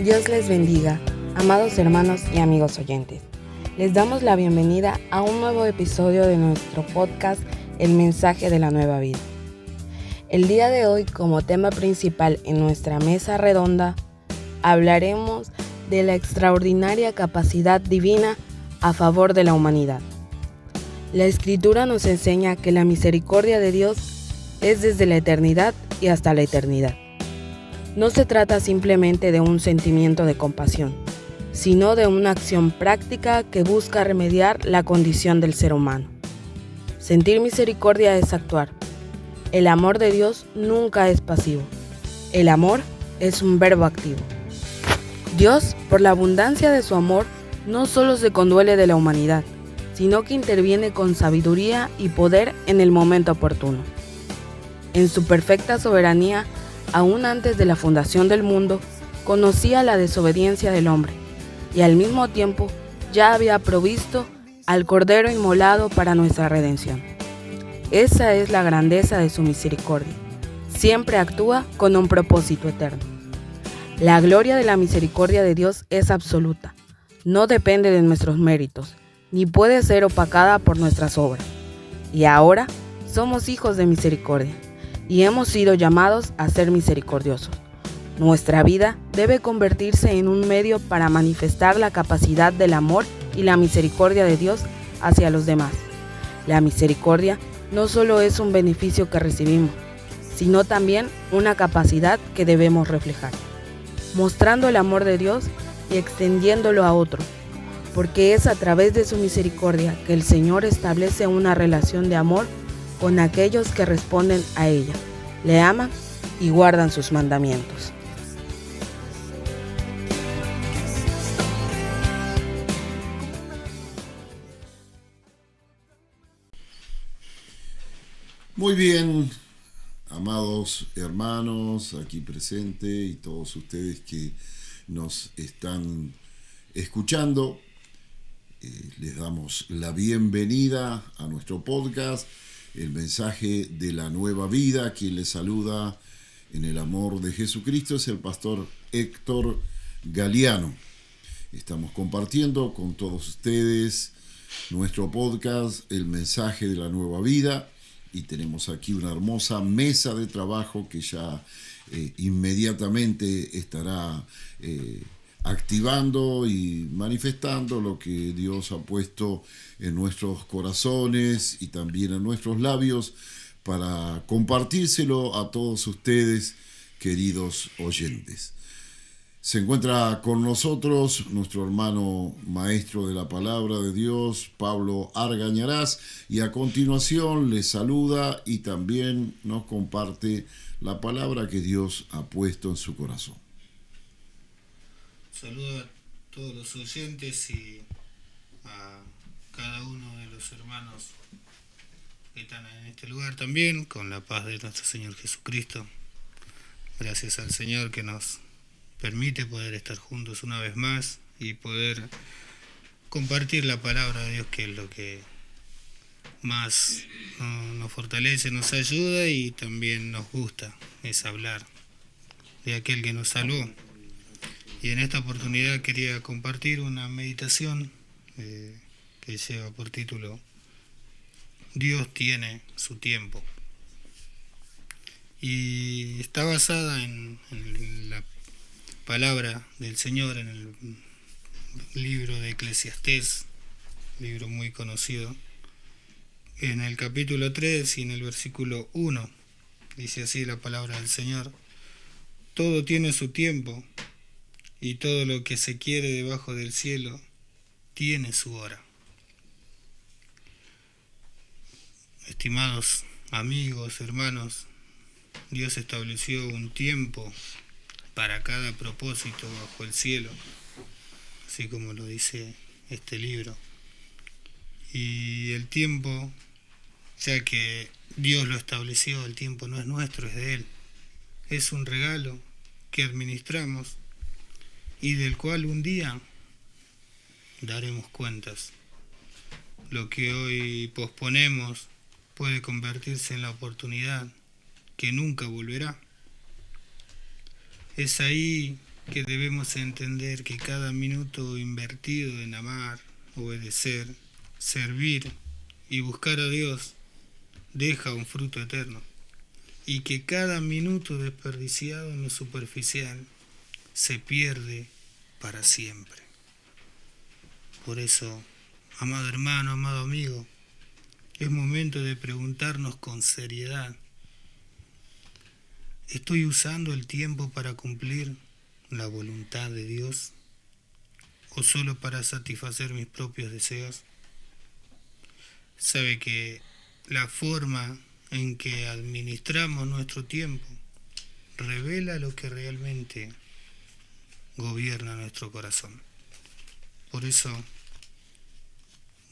Dios les bendiga, amados hermanos y amigos oyentes. Les damos la bienvenida a un nuevo episodio de nuestro podcast, El Mensaje de la Nueva Vida. El día de hoy, como tema principal en nuestra mesa redonda, hablaremos de la extraordinaria capacidad divina a favor de la humanidad. La Escritura nos enseña que la misericordia de Dios es desde la eternidad y hasta la eternidad. No se trata simplemente de un sentimiento de compasión, sino de una acción práctica que busca remediar la condición del ser humano. Sentir misericordia es actuar. El amor de Dios nunca es pasivo. El amor es un verbo activo. Dios, por la abundancia de su amor, no solo se conduele de la humanidad, sino que interviene con sabiduría y poder en el momento oportuno. En su perfecta soberanía, aún antes de la fundación del mundo, conocía la desobediencia del hombre y al mismo tiempo ya había provisto al Cordero inmolado para nuestra redención. Esa es la grandeza de su misericordia. Siempre actúa con un propósito eterno. La gloria de la misericordia de Dios es absoluta. No depende de nuestros méritos, ni puede ser opacada por nuestras obras. Y ahora somos hijos de misericordia y hemos sido llamados a ser misericordiosos. Nuestra vida debe convertirse en un medio para manifestar la capacidad del amor y la misericordia de Dios hacia los demás. La misericordia no solo es un beneficio que recibimos, sino también una capacidad que debemos reflejar, mostrando el amor de Dios y extendiéndolo a otros, porque es a través de su misericordia que el Señor establece una relación de amor con aquellos que responden a ella, le aman y guardan sus mandamientos. Muy bien, amados hermanos aquí presentes y todos ustedes que nos están escuchando, les damos la bienvenida a nuestro podcast, El Mensaje de la Nueva Vida. Quien les saluda en el amor de Jesucristo es el pastor Héctor Galeano. Estamos compartiendo con todos ustedes nuestro podcast, El Mensaje de la Nueva Vida, y tenemos aquí una hermosa mesa de trabajo que ya inmediatamente estará activando y manifestando lo que Dios ha puesto en nuestros corazones y también en nuestros labios para compartírselo a todos ustedes, queridos oyentes. Se encuentra con nosotros nuestro hermano maestro de la palabra de Dios, Pablo Argañarás, y a continuación les saluda y también nos comparte la palabra que Dios ha puesto en su corazón. Saludo a todos los oyentes y a cada uno de los hermanos que están en este lugar también, con la paz de nuestro Señor Jesucristo. Gracias al Señor que nos permite poder estar juntos una vez más y poder compartir la palabra de Dios, que es lo que más nos fortalece, nos ayuda y también nos gusta, es hablar de aquel que nos salvó. Y en esta oportunidad quería compartir una meditación que lleva por título Dios tiene su tiempo. Y está basada en la palabra del Señor en el libro de Eclesiastés, libro muy conocido. En el capítulo 3 y en el versículo 1 dice así la palabra del Señor: todo tiene su tiempo, y todo lo que se quiere debajo del cielo tiene su hora. Estimados amigos, hermanos, Dios estableció un tiempo para cada propósito bajo el cielo, así como lo dice este libro. Y el tiempo, ya que Dios lo estableció, el tiempo no es nuestro, es de Él. Es un regalo que administramos y del cual un día daremos cuentas. Lo que hoy posponemos puede convertirse en la oportunidad que nunca volverá. Es ahí que debemos entender que cada minuto invertido en amar, obedecer, servir y buscar a Dios deja un fruto eterno, y que cada minuto desperdiciado en lo superficial se pierde para siempre. Por eso, amado hermano, amado amigo, es momento de preguntarnos con seriedad: ¿estoy usando el tiempo para cumplir la voluntad de Dios o solo para satisfacer mis propios deseos? Sabe que la forma en que administramos nuestro tiempo revela lo que realmente gobierna nuestro corazón. Por eso,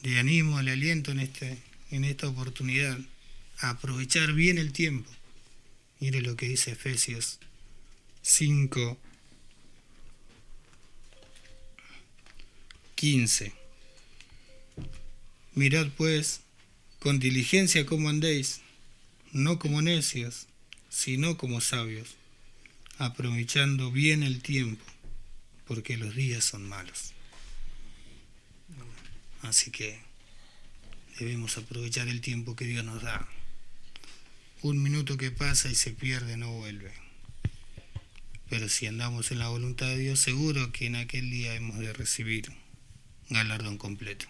le animo, le aliento en esta oportunidad a aprovechar bien el tiempo. Mire lo que dice Efesios 5:15. Mirad pues con diligencia cómo andéis, no como necios, sino como sabios, aprovechando bien el tiempo, porque los días son malos. Así que debemos aprovechar el tiempo que Dios nos da. Un minuto que pasa y se pierde no vuelve. Pero si andamos en la voluntad de Dios, seguro que en aquel día hemos de recibir galardón completo.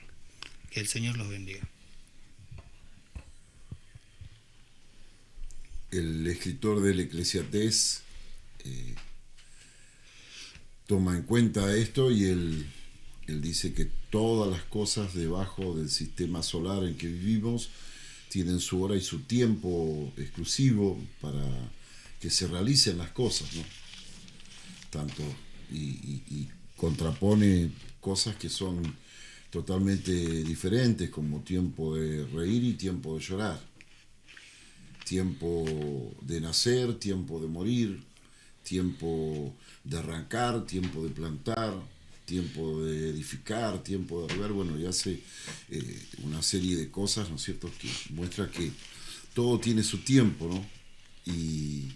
Que el Señor los bendiga. El escritor del Eclesiastés toma en cuenta esto y él dice que todas las cosas debajo del sistema solar en que vivimos tienen su hora y su tiempo exclusivo para que se realicen las cosas, ¿no? Tanto y contrapone cosas que son totalmente diferentes, como tiempo de reír y tiempo de llorar, tiempo de nacer, tiempo de morir, tiempo de arrancar, tiempo de plantar, tiempo de edificar, tiempo de arreglar. Bueno, y hace una serie de cosas, ¿no es cierto?, que muestra que todo tiene su tiempo, ¿no? Y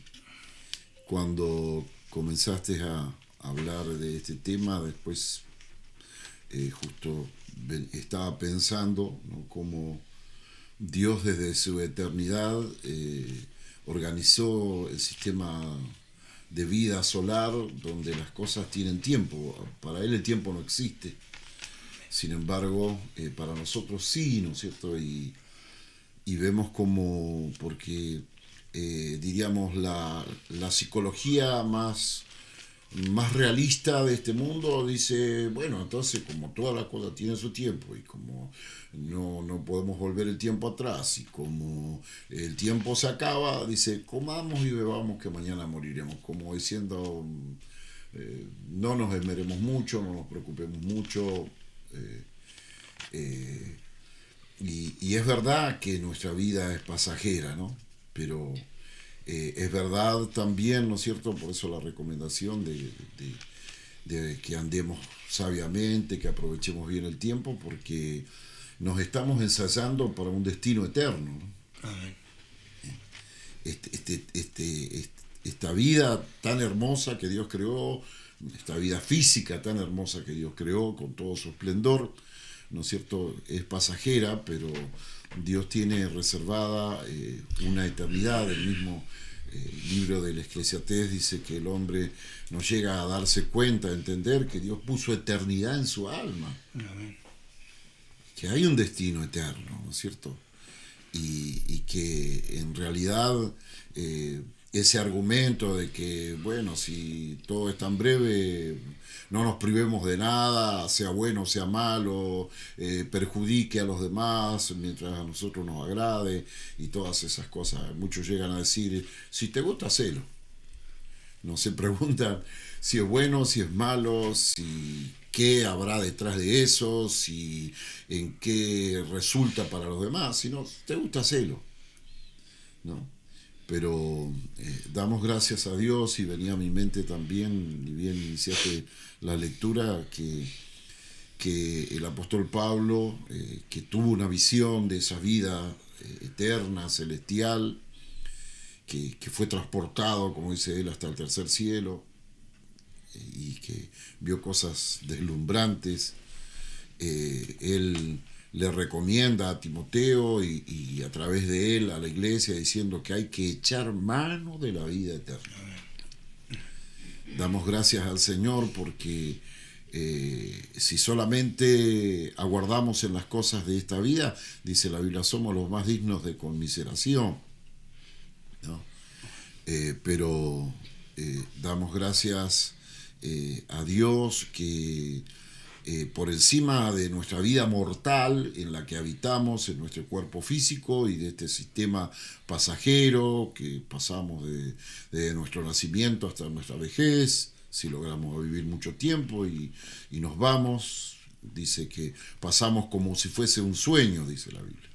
cuando comenzaste a hablar de este tema, después justo estaba pensando, ¿no?, cómo Dios desde su eternidad organizó el sistema de vida solar donde las cosas tienen tiempo. Para él el tiempo no existe. Sin embargo, para nosotros sí, ¿no es cierto? Y vemos como, porque diríamos la psicología más realista de este mundo dice, bueno, entonces como todas las cosas tienen su tiempo y como no podemos volver el tiempo atrás y como el tiempo se acaba, dice, comamos y bebamos que mañana moriremos, como diciendo, no nos esmeremos mucho, no nos preocupemos mucho, y es verdad que nuestra vida es pasajera, ¿no? Pero es verdad también, ¿no es cierto? Por eso la recomendación de que andemos sabiamente, que aprovechemos bien el tiempo, porque nos estamos ensayando para un destino eterno, ¿no? Amén. Esta vida tan hermosa que Dios creó, esta vida física tan hermosa que Dios creó con todo su esplendor, ¿no es cierto?, es pasajera, pero Dios tiene reservada una eternidad. El mismo libro del Eclesiastés dice que el hombre no llega a darse cuenta, a entender que Dios puso eternidad en su alma. Amén. Que hay un destino eterno, ¿no es cierto? Y que en realidad ese argumento de que, bueno, si todo es tan breve, no nos privemos de nada, sea bueno o sea malo, perjudique a los demás mientras a nosotros nos agrade y todas esas cosas. Muchos llegan a decir, si te gusta, hacelo. No se preguntan si es bueno, si es malo, si qué habrá detrás de eso, si en qué resulta para los demás, si no te gusta, hacelo, ¿no? Pero damos gracias a Dios, y venía a mi mente también, y bien iniciaste la lectura, que el apóstol Pablo, que tuvo una visión de esa vida eterna, celestial, que fue transportado, como dice él, hasta el tercer cielo, y que vio cosas deslumbrantes. Él le recomienda a Timoteo y a través de él a la iglesia diciendo que hay que echar mano de la vida eterna. Damos gracias al Señor porque si solamente aguardamos en las cosas de esta vida, dice la Biblia, somos los más dignos de conmiseración, ¿no? Pero damos gracias a Dios que por encima de nuestra vida mortal en la que habitamos, en nuestro cuerpo físico y de este sistema pasajero que pasamos de nuestro nacimiento hasta nuestra vejez, si logramos vivir mucho tiempo y nos vamos, dice que pasamos como si fuese un sueño, dice la Biblia.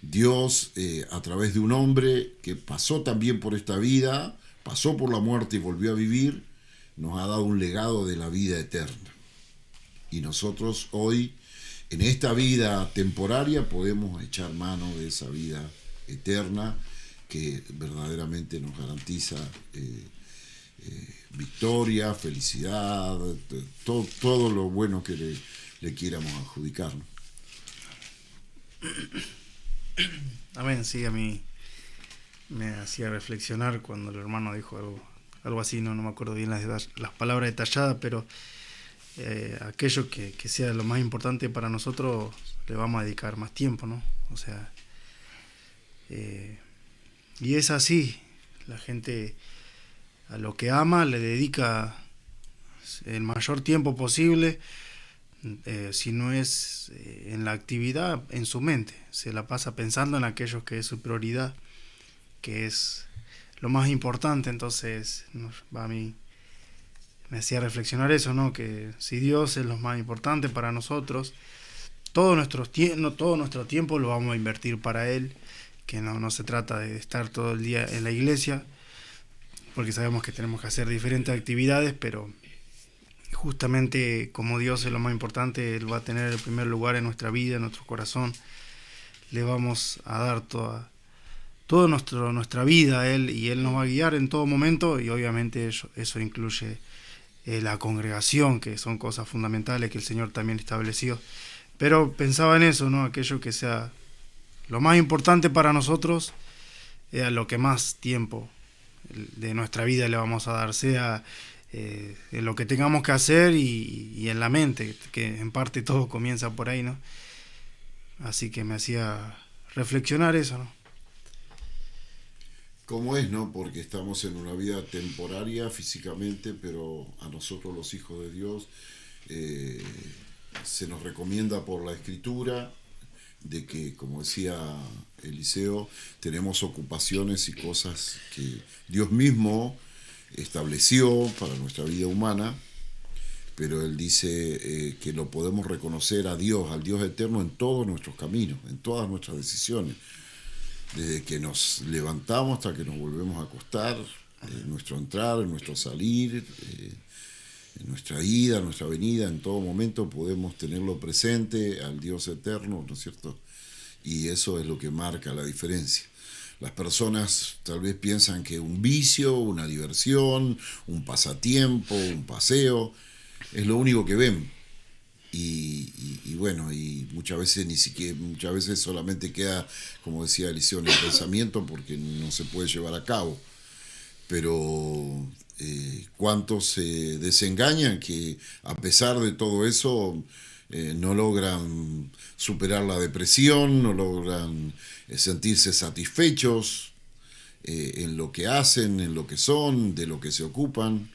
Dios, a través de un hombre que pasó también por esta vida, pasó por la muerte y volvió a vivir, nos ha dado un legado de la vida eterna. Y nosotros hoy, en esta vida temporaria, podemos echar mano de esa vida eterna que verdaderamente nos garantiza victoria, felicidad, todo lo bueno que le quieramos adjudicar, ¿no? Amén, sí, a mí me hacía reflexionar cuando el hermano dijo algo así, no me acuerdo bien las palabras detalladas, pero aquello que sea lo más importante para nosotros le vamos a dedicar más tiempo, ¿no? O sea, y es así, la gente a lo que ama le dedica el mayor tiempo posible, si no es en la actividad, en su mente, se la pasa pensando en aquello que es su prioridad, que es lo más importante. Entonces a mí me hacía reflexionar eso, ¿no? Que si Dios es lo más importante para nosotros, todo nuestro tiempo lo vamos a invertir para Él, que no se trata de estar todo el día en la iglesia, porque sabemos que tenemos que hacer diferentes actividades, pero justamente como Dios es lo más importante, Él va a tener el primer lugar en nuestra vida, en nuestro corazón. Le vamos a dar toda nuestra vida a Él, y Él nos va a guiar en todo momento, y obviamente eso incluye la congregación, que son cosas fundamentales que el Señor también estableció. Pero pensaba en eso, ¿no? Aquello que sea lo más importante para nosotros, a lo que más tiempo de nuestra vida le vamos a dar, sea en lo que tengamos que hacer y en la mente, que en parte todo comienza por ahí, ¿no? Así que me hacía reflexionar eso, ¿no? ¿Cómo es, no? Porque estamos en una vida temporaria físicamente, pero a nosotros los hijos de Dios se nos recomienda por la Escritura de que, como decía Eliseo, tenemos ocupaciones y cosas que Dios mismo estableció para nuestra vida humana, pero Él dice que lo podemos reconocer a Dios, al Dios eterno, en todos nuestros caminos, en todas nuestras decisiones, desde que nos levantamos hasta que nos volvemos a acostar, en nuestro entrar, en nuestro salir, en nuestra ida, en nuestra venida, en todo momento podemos tenerlo presente al Dios eterno, ¿no es cierto? Y eso es lo que marca la diferencia. Las personas tal vez piensan que un vicio, una diversión, un pasatiempo, un paseo, es lo único que ven. Y bueno, y muchas veces solamente queda, como decía Eliseo, en el pensamiento, porque no se puede llevar a cabo. Pero cuántos se desengañan que a pesar de todo eso no logran superar la depresión, no logran sentirse satisfechos en lo que hacen, en lo que son, de lo que se ocupan.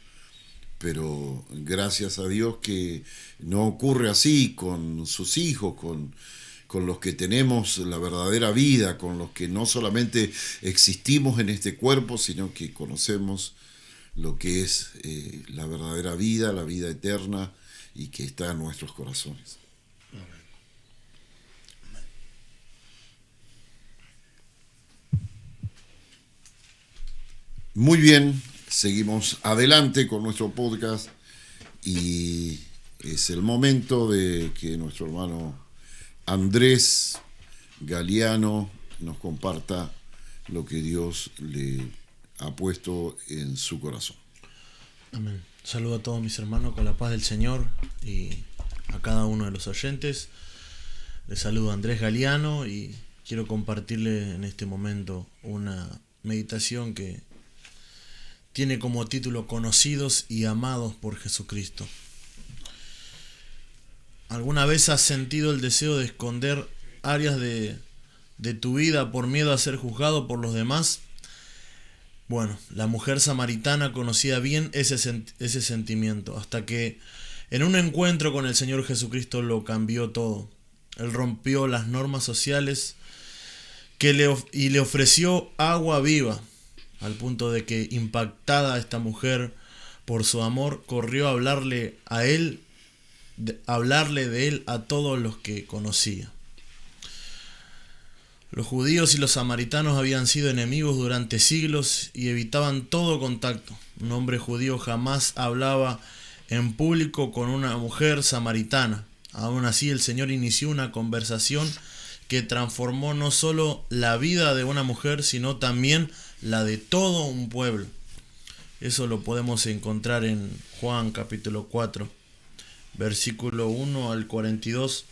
Pero gracias a Dios que no ocurre así con sus hijos, con los que tenemos la verdadera vida, con los que no solamente existimos en este cuerpo, sino que conocemos lo que es la verdadera vida, la vida eterna, y que está en nuestros corazones. Muy bien, seguimos adelante con nuestro podcast y es el momento de que nuestro hermano Andrés Galeano nos comparta lo que Dios le ha puesto en su corazón. Amén. Saludo a todos mis hermanos con la paz del Señor y a cada uno de los oyentes. Les saludo a Andrés Galeano y quiero compartirle en este momento una meditación que tiene como título Conocidos y amados por Jesucristo. ¿Alguna vez has sentido el deseo de esconder áreas de tu vida por miedo a ser juzgado por los demás? Bueno, la mujer samaritana conocía bien ese sentimiento, hasta que en un encuentro con el Señor Jesucristo lo cambió todo. Él rompió las normas sociales y le ofreció agua viva, al punto de que, impactada esta mujer por su amor, corrió a hablarle de él a todos los que conocía. Los judíos y los samaritanos habían sido enemigos durante siglos y evitaban todo contacto. Un hombre judío jamás hablaba en público con una mujer samaritana. Aún así, el Señor inició una conversación que transformó no solo la vida de una mujer, sino también la de todo un pueblo. Eso lo podemos encontrar en Juan capítulo 4, versículo 1 al 42.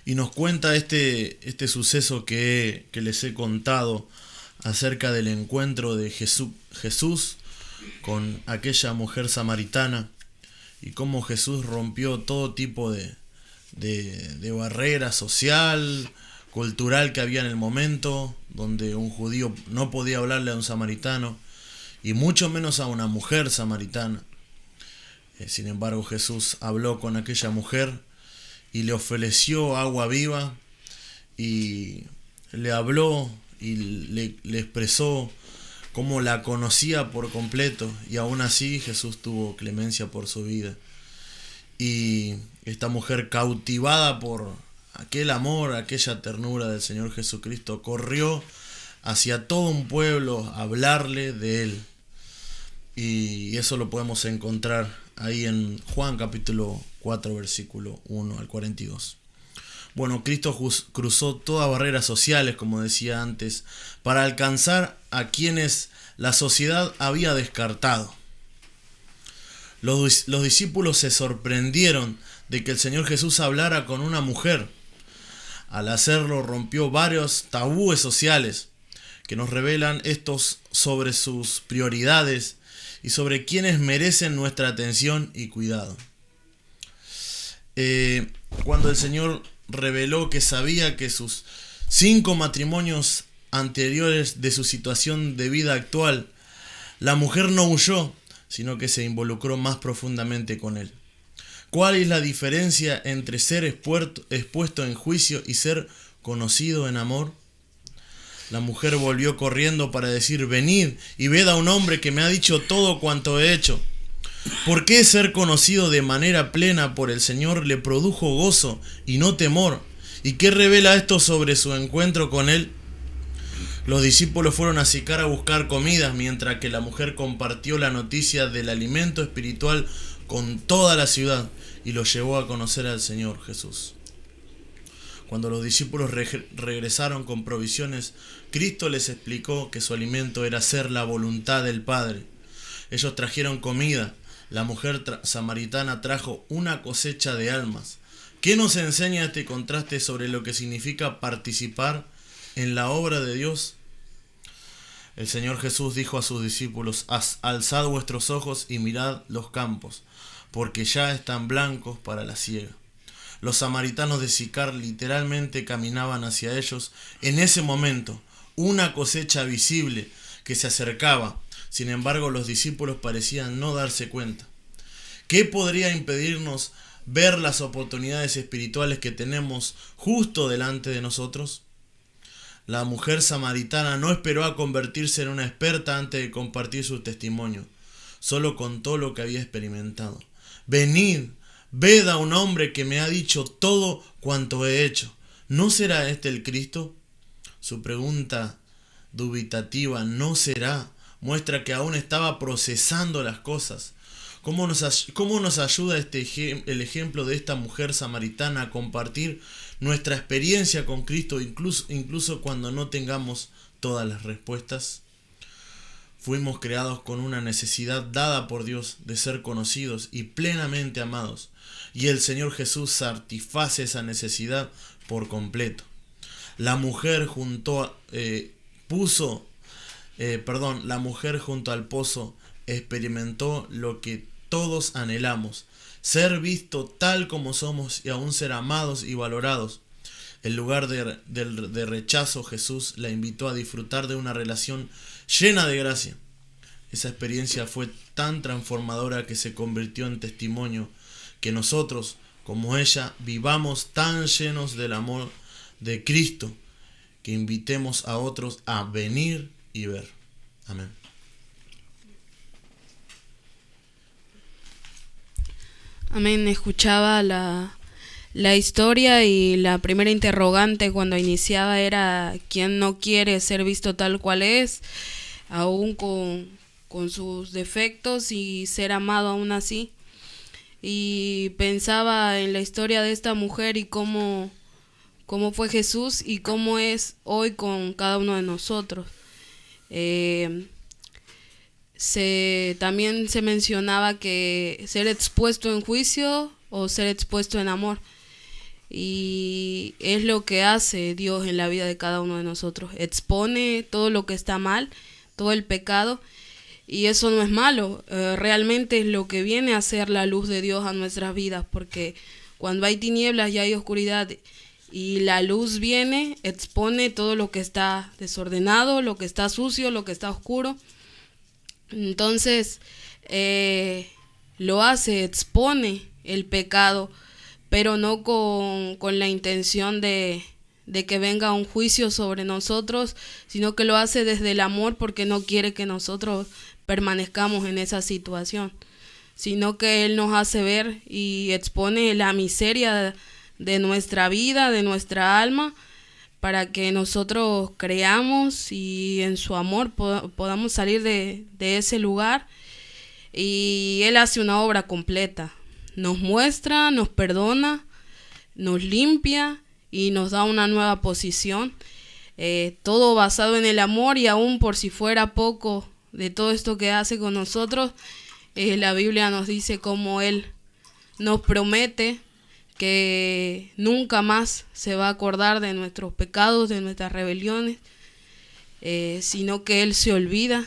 Y nos cuenta este suceso que les he contado acerca del encuentro de Jesús con aquella mujer samaritana y cómo Jesús rompió todo tipo de barrera social, cultural que había en el momento, donde un judío no podía hablarle a un samaritano y mucho menos a una mujer samaritana. Sin embargo, Jesús habló con aquella mujer y le ofreció agua viva y le habló y le expresó cómo la conocía por completo, y aún así Jesús tuvo clemencia por su vida. Y esta mujer, cautivada por aquel amor, aquella ternura del Señor Jesucristo, corrió hacia todo un pueblo a hablarle de él. Y eso lo podemos encontrar ahí en Juan capítulo 4, versículo 1 al 42. Bueno, Cristo cruzó todas barreras sociales, como decía antes, para alcanzar a quienes la sociedad había descartado. Los discípulos se sorprendieron de que el Señor Jesús hablara con una mujer. Al hacerlo, rompió varios tabúes sociales que nos revelan estos sobre sus prioridades y sobre quienes merecen nuestra atención y cuidado. Cuando el Señor reveló que sabía que sus 5 matrimonios anteriores de su situación de vida actual, la mujer no huyó, sino que se involucró más profundamente con él. ¿Cuál es la diferencia entre ser expuesto en juicio y ser conocido en amor? La mujer volvió corriendo para decir: venid y ved a un hombre que me ha dicho todo cuanto he hecho. ¿Por qué ser conocido de manera plena por el Señor le produjo gozo y no temor? ¿Y qué revela esto sobre su encuentro con él? Los discípulos fueron a Sicar a buscar comidas, mientras que la mujer compartió la noticia del alimento espiritual con toda la ciudad y lo llevó a conocer al Señor Jesús. Cuando los discípulos regresaron con provisiones, Cristo les explicó que su alimento era hacer la voluntad del Padre. Ellos trajeron comida. La mujer samaritana trajo una cosecha de almas. ¿Qué nos enseña este contraste sobre lo que significa participar en la obra de Dios? El Señor Jesús dijo a sus discípulos: alzad vuestros ojos y mirad los campos, porque ya están blancos para la siega. Los samaritanos de Sicar literalmente caminaban hacia ellos. En ese momento, una cosecha visible que se acercaba. Sin embargo, los discípulos parecían no darse cuenta. ¿Qué podría impedirnos ver las oportunidades espirituales que tenemos justo delante de nosotros? La mujer samaritana no esperó a convertirse en una experta antes de compartir su testimonio. Solo contó lo que había experimentado. Venid, ved a un hombre que me ha dicho todo cuanto he hecho. ¿No será este el Cristo? Su pregunta dubitativa, ¿no será?, muestra que aún estaba procesando las cosas. ¿Cómo nos ayuda el ejemplo de esta mujer samaritana a compartir nuestra experiencia con Cristo, incluso cuando no tengamos todas las respuestas? fuimos creados con una necesidad dada por Dios de ser conocidos y plenamente amados. Y el Señor Jesús satisface esa necesidad por completo. La mujer la mujer junto al pozo experimentó lo que todos anhelamos: ser visto tal como somos y aún ser amados y valorados. En lugar de rechazo, Jesús la invitó a disfrutar de una relación llena de gracia. Esa experiencia fue tan transformadora que se convirtió en testimonio que nosotros, como ella, vivamos tan llenos del amor de Cristo que invitemos a otros a venir y ver. Amén. Amén. Escuchaba la historia y la primera interrogante cuando iniciaba era: ¿quién no quiere ser visto tal cual es, aún con sus defectos, y ser amado aún así? Y pensaba en la historia de esta mujer y cómo fue Jesús y cómo es hoy con cada uno de nosotros. También se mencionaba que ser expuesto en juicio o ser expuesto en amor. Y es lo que hace Dios en la vida de cada uno de nosotros. Expone todo lo que está mal, todo el pecado. Y eso no es malo, realmente es lo que viene a ser la luz de Dios a nuestras vidas, porque cuando hay tinieblas y hay oscuridad y la luz viene, expone todo lo que está desordenado, lo que está sucio, lo que está oscuro. Entonces lo hace, expone el pecado, pero no con la intención de que venga un juicio sobre nosotros, sino que lo hace desde el amor, porque no quiere que nosotros permanezcamos en esa situación, sino que Él nos hace ver y expone la miseria de nuestra vida, de nuestra alma, para que nosotros creamos y en su amor podamos salir de ese lugar. Y Él hace una obra completa, nos muestra, nos perdona, nos limpia y nos da una nueva posición, todo basado en el amor. Y aún por si fuera poco de todo esto que hace con nosotros, la Biblia nos dice cómo Él nos promete que nunca más se va a acordar de nuestros pecados, de nuestras rebeliones, sino que Él se olvida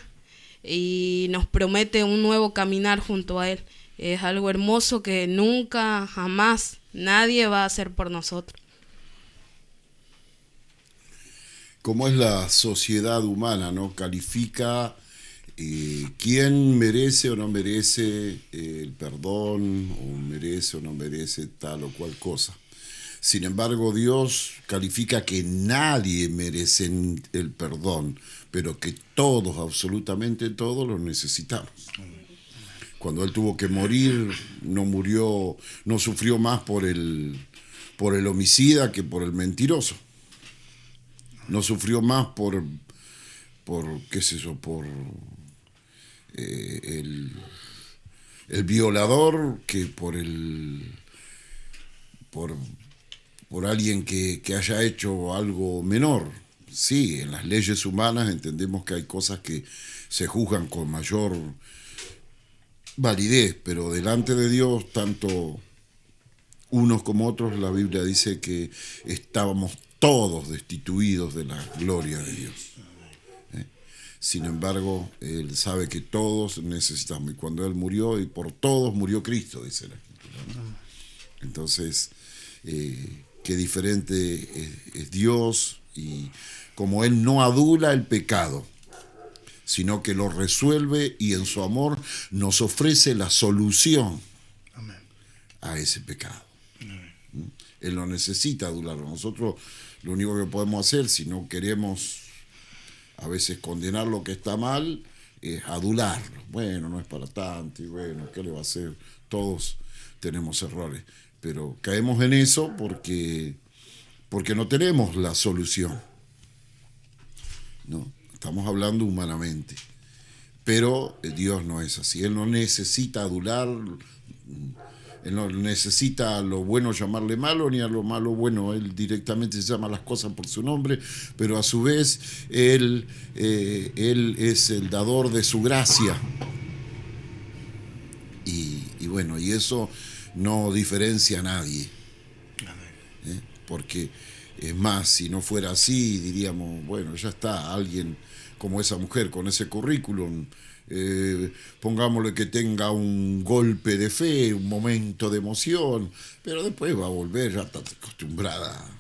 y nos promete un nuevo caminar junto a Él. Es algo hermoso que nunca, jamás nadie va a hacer por nosotros. Como es la sociedad humana, ¿no? Califica quién merece o no merece el perdón, o merece o no merece tal o cual cosa. Sin embargo, Dios califica que nadie merece el perdón, pero que todos, absolutamente todos, lo necesitamos. Cuando Él tuvo que morir, no sufrió más por el homicida que por el mentiroso. No sufrió más por qué sé yo, por el violador que por alguien que haya hecho algo menor. Sí, en las leyes humanas entendemos que hay cosas que se juzgan con mayor validez, pero delante de Dios, tanto unos como otros, la Biblia dice que estábamos todos destituidos de la gloria de Dios. Sin embargo, Él sabe que todos necesitamos, y cuando Él murió, y por todos murió Cristo, dice la Escritura, ¿no? Entonces, qué diferente es Dios, y como Él no adula el pecado, sino que lo resuelve y en su amor nos ofrece la solución a ese pecado. Él no necesita adularlo. Nosotros lo único que podemos hacer, si no queremos a veces condenar lo que está mal, es adularlo. Bueno, no es para tanto, y bueno, ¿qué le va a hacer? Todos tenemos errores, pero caemos en eso porque no tenemos la solución. No, estamos hablando humanamente. Pero Dios no es así. Él no necesita adular Él no necesita a lo bueno llamarle malo, ni a lo malo bueno. Él directamente llama las cosas por su nombre, pero a su vez Él es el dador de su gracia. Y bueno, y eso no diferencia a nadie. Porque es más, si no fuera así, diríamos, bueno, ya está, alguien como esa mujer con ese currículum, pongámosle que tenga un golpe de fe, un momento de emoción, pero después va a volver, ya está acostumbrada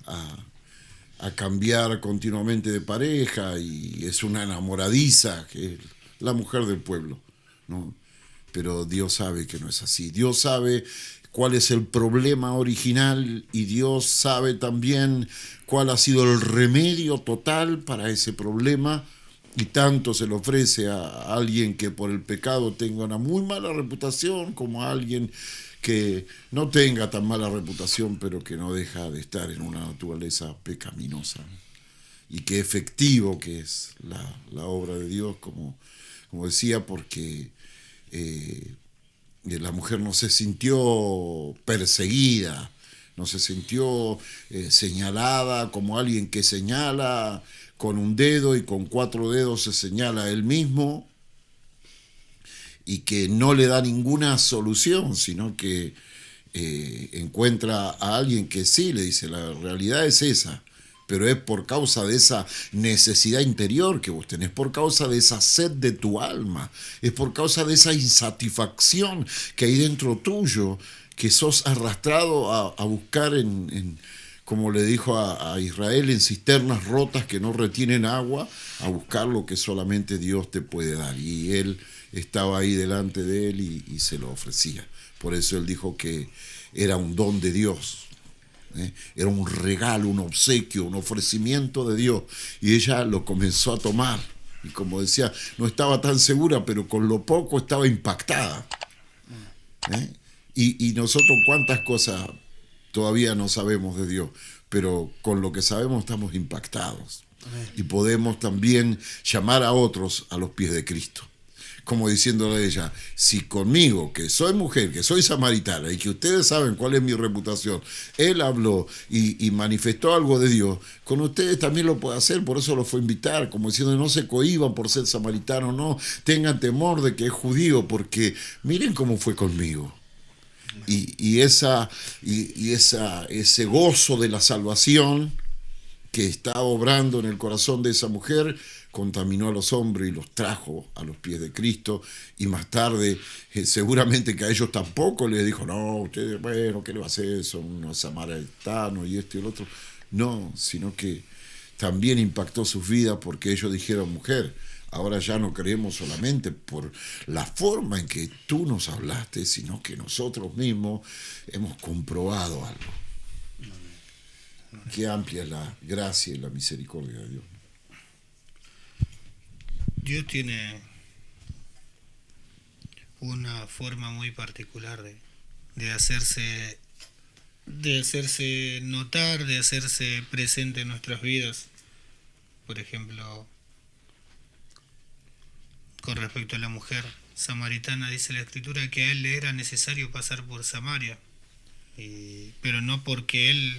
a cambiar continuamente de pareja y es una enamoradiza, que es la mujer del pueblo, ¿no? Pero Dios sabe que no es así. Dios sabe cuál es el problema original y Dios sabe también cuál ha sido el remedio total para ese problema, y tanto se le ofrece a alguien que por el pecado tenga una muy mala reputación como a alguien que no tenga tan mala reputación pero que no deja de estar en una naturaleza pecaminosa, y qué efectivo que es la obra de Dios, como decía, porque la mujer no se sintió perseguida, no se sintió señalada como alguien que señala con un dedo y con 4 dedos se señala a él mismo y que no le da ninguna solución, sino que encuentra a alguien que sí le dice, la realidad es esa, pero es por causa de esa necesidad interior que vos tenés, por causa de esa sed de tu alma, es por causa de esa insatisfacción que hay dentro tuyo, que sos arrastrado a buscar como le dijo a Israel, en cisternas rotas que no retienen agua, a buscar lo que solamente Dios te puede dar. Y él estaba ahí delante de él y se lo ofrecía. Por eso él dijo que era un don de Dios. Era un regalo, un obsequio, un ofrecimiento de Dios, y ella lo comenzó a tomar, y como decía, no estaba tan segura, pero con lo poco estaba impactada. Y nosotros cuántas cosas todavía no sabemos de Dios, pero con lo que sabemos estamos impactados. Y podemos también llamar a otros a los pies de Cristo, como diciéndole a ella, si conmigo, que soy mujer, que soy samaritana, y que ustedes saben cuál es mi reputación, él habló y manifestó algo de Dios, con ustedes también lo puede hacer. Por eso lo fue a invitar, como diciendo, no se cohíban por ser samaritano, no tengan temor de que es judío, porque miren cómo fue conmigo. Y ese gozo de la salvación que está obrando en el corazón de esa mujer contaminó a los hombres y los trajo a los pies de Cristo, y más tarde seguramente que a ellos tampoco les dijo, no, ustedes, bueno, ¿qué le va a hacer? Son unos samaritanos y esto y el otro. No, sino que también impactó sus vidas, porque ellos dijeron, mujer, ahora ya no creemos solamente por la forma en que tú nos hablaste, sino que nosotros mismos hemos comprobado algo. Qué amplia es la gracia y la misericordia de Dios. Dios tiene una forma muy particular de hacerse notar, de hacerse presente en nuestras vidas. Por ejemplo, con respecto a la mujer samaritana, dice la Escritura que a él le era necesario pasar por Samaria, pero no porque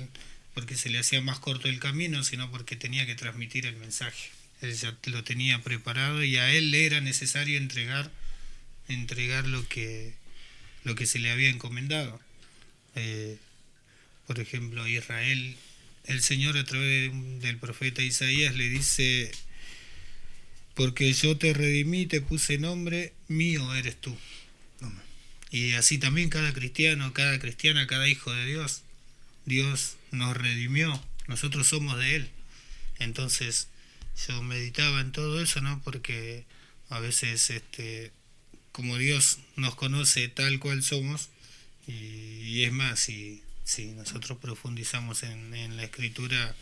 se le hacía más corto el camino, sino porque tenía que transmitir el mensaje. Él ya lo tenía preparado y a él le era necesario entregar lo que se le había encomendado. Por ejemplo, a Israel, el Señor a través del profeta Isaías le dice, porque yo te redimí, te puse nombre, mío eres tú. Y así también cada cristiano, cada cristiana, cada hijo de Dios, Dios nos redimió, nosotros somos de Él. Entonces yo meditaba en todo eso, ¿no? Porque a veces, como Dios nos conoce tal cual somos, y es más, si nosotros profundizamos en la Escritura,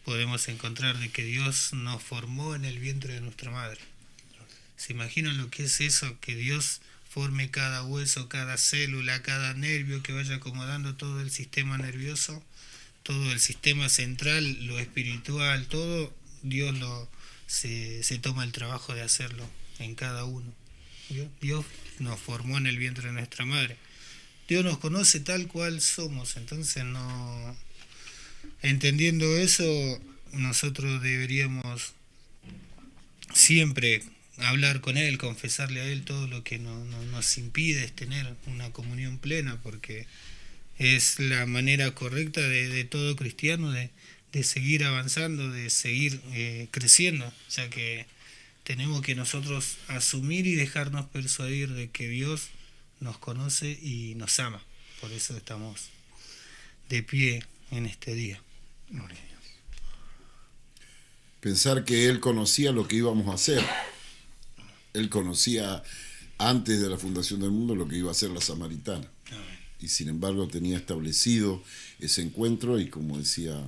podemos encontrar de que Dios nos formó en el vientre de nuestra madre. ¿Se imaginan lo que es eso? Que Dios forme cada hueso, cada célula, cada nervio, que vaya acomodando todo el sistema nervioso, todo el sistema central, lo espiritual, todo. Dios se toma el trabajo de hacerlo en cada uno. Dios nos formó en el vientre de nuestra madre. Dios nos conoce tal cual somos. Entonces, no, entendiendo eso, nosotros deberíamos siempre hablar con Él, confesarle a Él todo lo que nos impide es tener una comunión plena, porque es la manera correcta de todo cristiano de seguir avanzando, de seguir creciendo, ya que tenemos que nosotros asumir y dejarnos persuadir de que Dios nos conoce y nos ama. Por eso estamos de pie en este día. Pensar que Él conocía lo que íbamos a hacer. Él conocía antes de la fundación del mundo lo que iba a hacer la samaritana. Y sin embargo tenía establecido ese encuentro, y como decía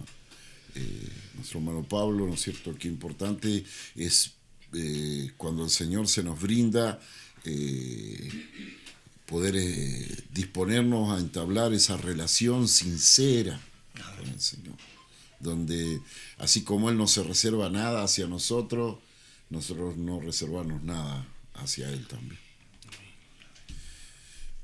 nuestro hermano Pablo, ¿no es cierto?, qué importante es cuando el Señor se nos brinda poder disponernos a entablar esa relación sincera con el Señor, donde así como Él no se reserva nada hacia nosotros no reservarnos nada hacia Él también.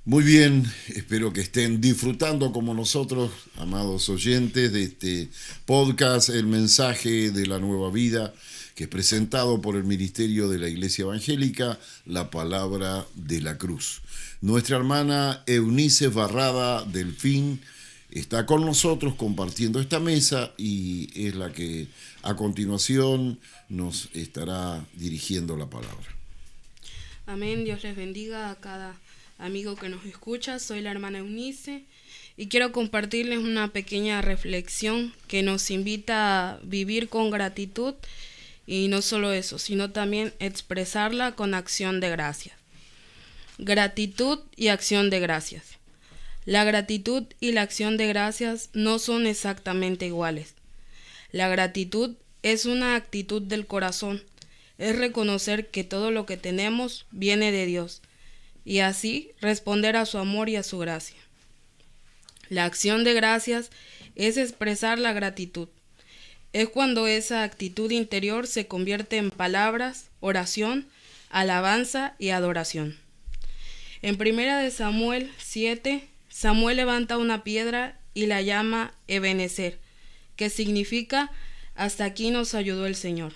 Muy bien, espero que estén disfrutando como nosotros, amados oyentes, de este podcast, El Mensaje de la Nueva Vida, que es presentado por el Ministerio de la Iglesia Evangélica, La Palabra de la Cruz. Nuestra hermana Eunice Barrada Delfín está con nosotros compartiendo esta mesa y es la que a continuación nos estará dirigiendo la palabra. Amén, Dios les bendiga a cada amigo que nos escucha. Soy la hermana Eunice y quiero compartirles una pequeña reflexión que nos invita a vivir con gratitud, y no solo eso, sino también expresarla con acción de gracias. Gratitud y acción de gracias. La gratitud y la acción de gracias no son exactamente iguales. La gratitud es una actitud del corazón, es reconocer que todo lo que tenemos viene de Dios, y así responder a su amor y a su gracia. La acción de gracias es expresar la gratitud. Es cuando esa actitud interior se convierte en palabras, oración, alabanza y adoración. En 1 Samuel 7, Samuel levanta una piedra y la llama Ebenezer, que significa hasta aquí nos ayudó el Señor.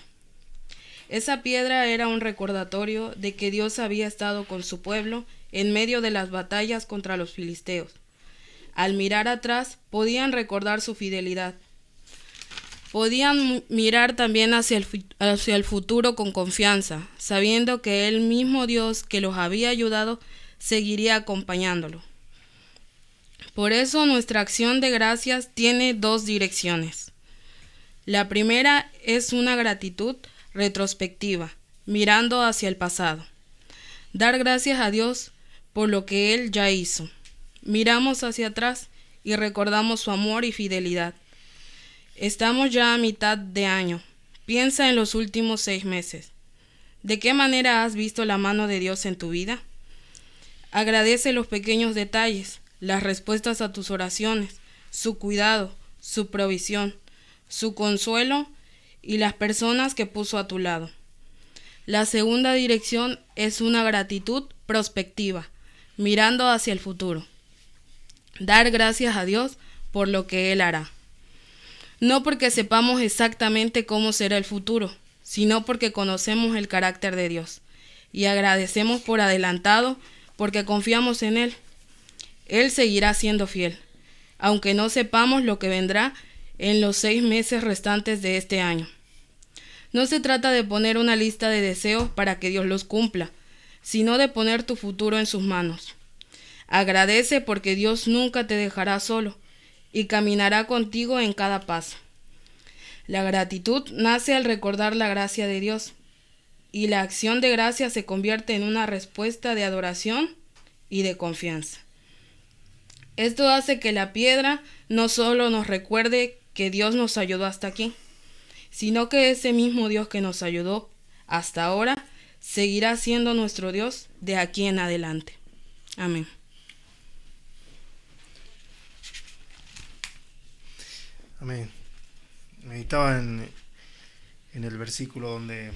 Esa piedra era un recordatorio de que Dios había estado con su pueblo en medio de las batallas contra los filisteos. Al mirar atrás, podían recordar su fidelidad. Podían mirar también hacia el futuro con confianza, sabiendo que el mismo Dios que los había ayudado seguiría acompañándolo. Por eso nuestra acción de gracias tiene dos direcciones. La primera es una gratitud retrospectiva, mirando hacia el pasado. Dar gracias a Dios por lo que Él ya hizo. Miramos hacia atrás y recordamos su amor y fidelidad. Estamos ya a mitad de año. Piensa en los últimos 6 meses. ¿De qué manera has visto la mano de Dios en tu vida? Agradece los pequeños detalles, las respuestas a tus oraciones, su cuidado, su provisión, su consuelo y las personas que puso a tu lado. La segunda dirección es una gratitud prospectiva, mirando hacia el futuro. Dar gracias a Dios por lo que Él hará. No porque sepamos exactamente cómo será el futuro, sino porque conocemos el carácter de Dios y agradecemos por adelantado porque confiamos en Él. Él seguirá siendo fiel, aunque no sepamos lo que vendrá en los 6 meses restantes de este año. No se trata de poner una lista de deseos para que Dios los cumpla, sino de poner tu futuro en sus manos. Agradece porque Dios nunca te dejará solo y caminará contigo en cada paso. La gratitud nace al recordar la gracia de Dios, y la acción de gracia se convierte en una respuesta de adoración y de confianza. Esto hace que la piedra no solo nos recuerde que Dios nos ayudó hasta aquí, sino que ese mismo Dios que nos ayudó hasta ahora seguirá siendo nuestro Dios de aquí en adelante. Amén. Amén. Meditaba en el versículo donde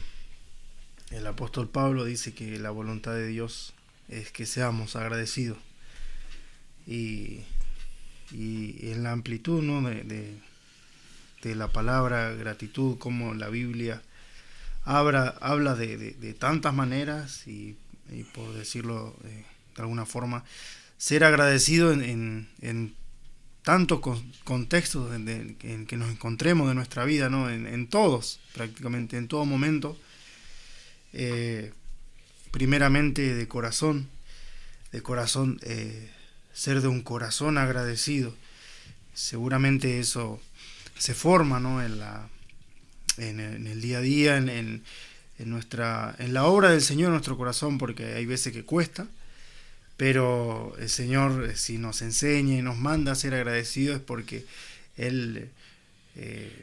el apóstol Pablo dice que la voluntad de Dios es que seamos agradecidos. y en la amplitud, ¿no? de la palabra gratitud, como la Biblia habla de tantas maneras y por decirlo de alguna forma, ser agradecido en tantos contextos en que nos encontremos de nuestra vida, ¿no? En todos, prácticamente en todo momento. Primeramente de corazón, ser de un corazón agradecido. Seguramente eso se forma, ¿no? en el día a día, en la obra del Señor en nuestro corazón, porque hay veces que cuesta, pero el Señor, si nos enseña y nos manda a ser agradecidos, es porque Él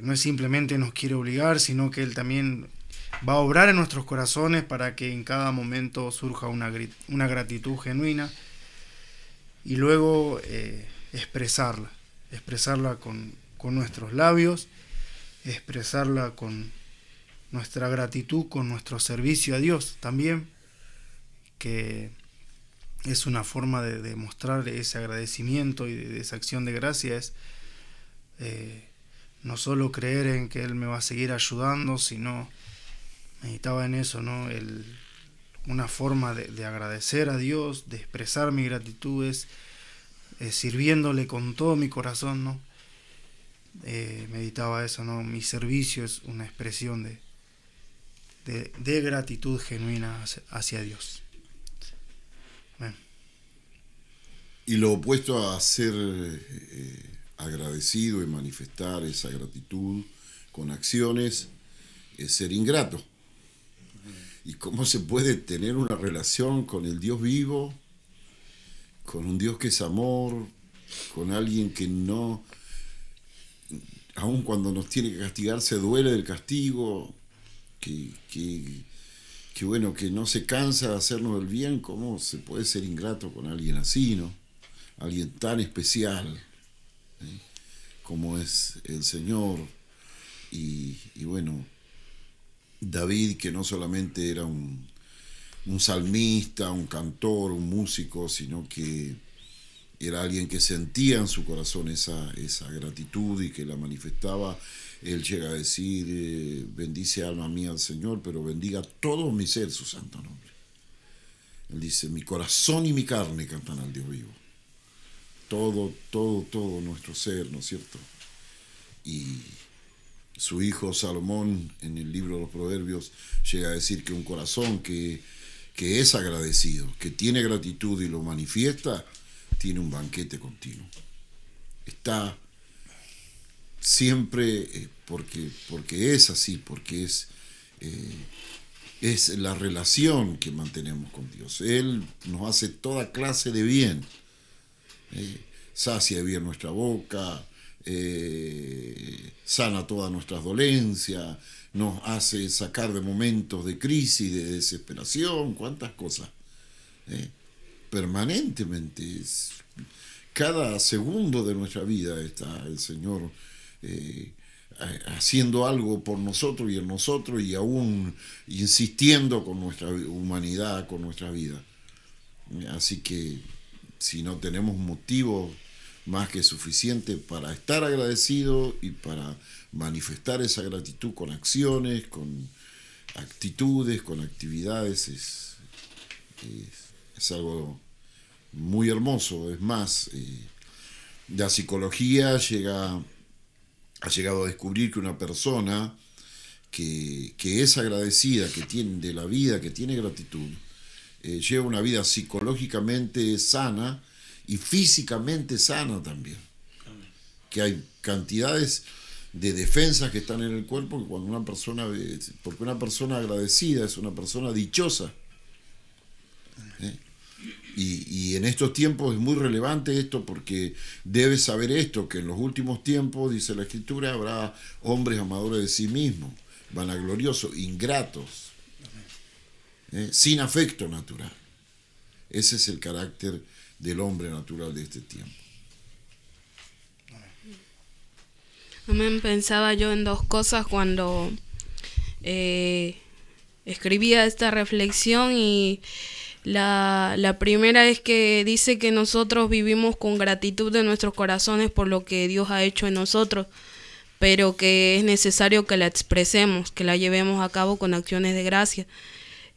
no es simplemente nos quiere obligar, sino que Él también va a obrar en nuestros corazones para que en cada momento surja una gratitud genuina, y luego expresarla con nuestros labios, expresarla con nuestra gratitud, con nuestro servicio a Dios también, que es una forma de mostrar ese agradecimiento y de esa acción de gracia. Es no solo creer en que Él me va a seguir ayudando, sino meditaba en eso, ¿no? Una forma de agradecer a Dios, de expresar mi gratitud es sirviéndole con todo mi corazón, ¿no? Meditaba eso, ¿no? Mi servicio es una expresión de gratitud genuina hacia Dios. Bueno. Y lo opuesto a ser agradecido y manifestar esa gratitud con acciones es ser ingrato. ¿Y cómo se puede tener una relación con el Dios vivo, con un Dios que es amor, con alguien que no, aun cuando nos tiene que castigar, se duele del castigo, que bueno, que no se cansa de hacernos el bien? ¿Cómo se puede ser ingrato con alguien así, no? Alguien tan especial, como es el Señor. Y bueno, David, que no solamente era un salmista, un cantor, un músico, sino que era alguien que sentía en su corazón esa gratitud y que la manifestaba. Él llega a decir, bendice alma mía al Señor, pero bendiga todo mi ser su santo nombre. Él dice, mi corazón y mi carne cantan al Dios vivo. Todo nuestro ser, ¿no es cierto? Y su hijo Salomón, en el libro de los Proverbios, llega a decir que un corazón que es agradecido, que tiene gratitud y lo manifiesta, tiene un banquete continuo. Está siempre, porque es así, porque es la relación que mantenemos con Dios. Él nos hace toda clase de bien, sacia bien nuestra boca, sana todas nuestras dolencias, nos hace sacar de momentos de crisis, de desesperación, cuántas cosas, permanentemente. Cada segundo de nuestra vida está el Señor haciendo algo por nosotros y en nosotros, y aún insistiendo con nuestra humanidad, con nuestra vida. Así que si no tenemos motivo más que suficiente para estar agradecido y para manifestar esa gratitud con acciones, con actitudes, con actividades, es algo muy hermoso. Es más, la psicología ha llegado a descubrir que una persona que es agradecida, que tiene de la vida, que tiene gratitud, lleva una vida psicológicamente sana y físicamente sana también. Que hay cantidades de defensas que están en el cuerpo que cuando porque una persona agradecida es una persona dichosa. Y en estos tiempos es muy relevante esto, porque debes saber esto, que en los últimos tiempos, dice la Escritura, habrá hombres amadores de sí mismos, vanagloriosos, ingratos, sin afecto natural. Ese es el carácter del hombre natural de este tiempo. Amén. Pensaba yo en dos cosas cuando escribía esta reflexión, y La primera es que dice que nosotros vivimos con gratitud de nuestros corazones por lo que Dios ha hecho en nosotros, pero que es necesario que la expresemos, que la llevemos a cabo con acciones de gracia,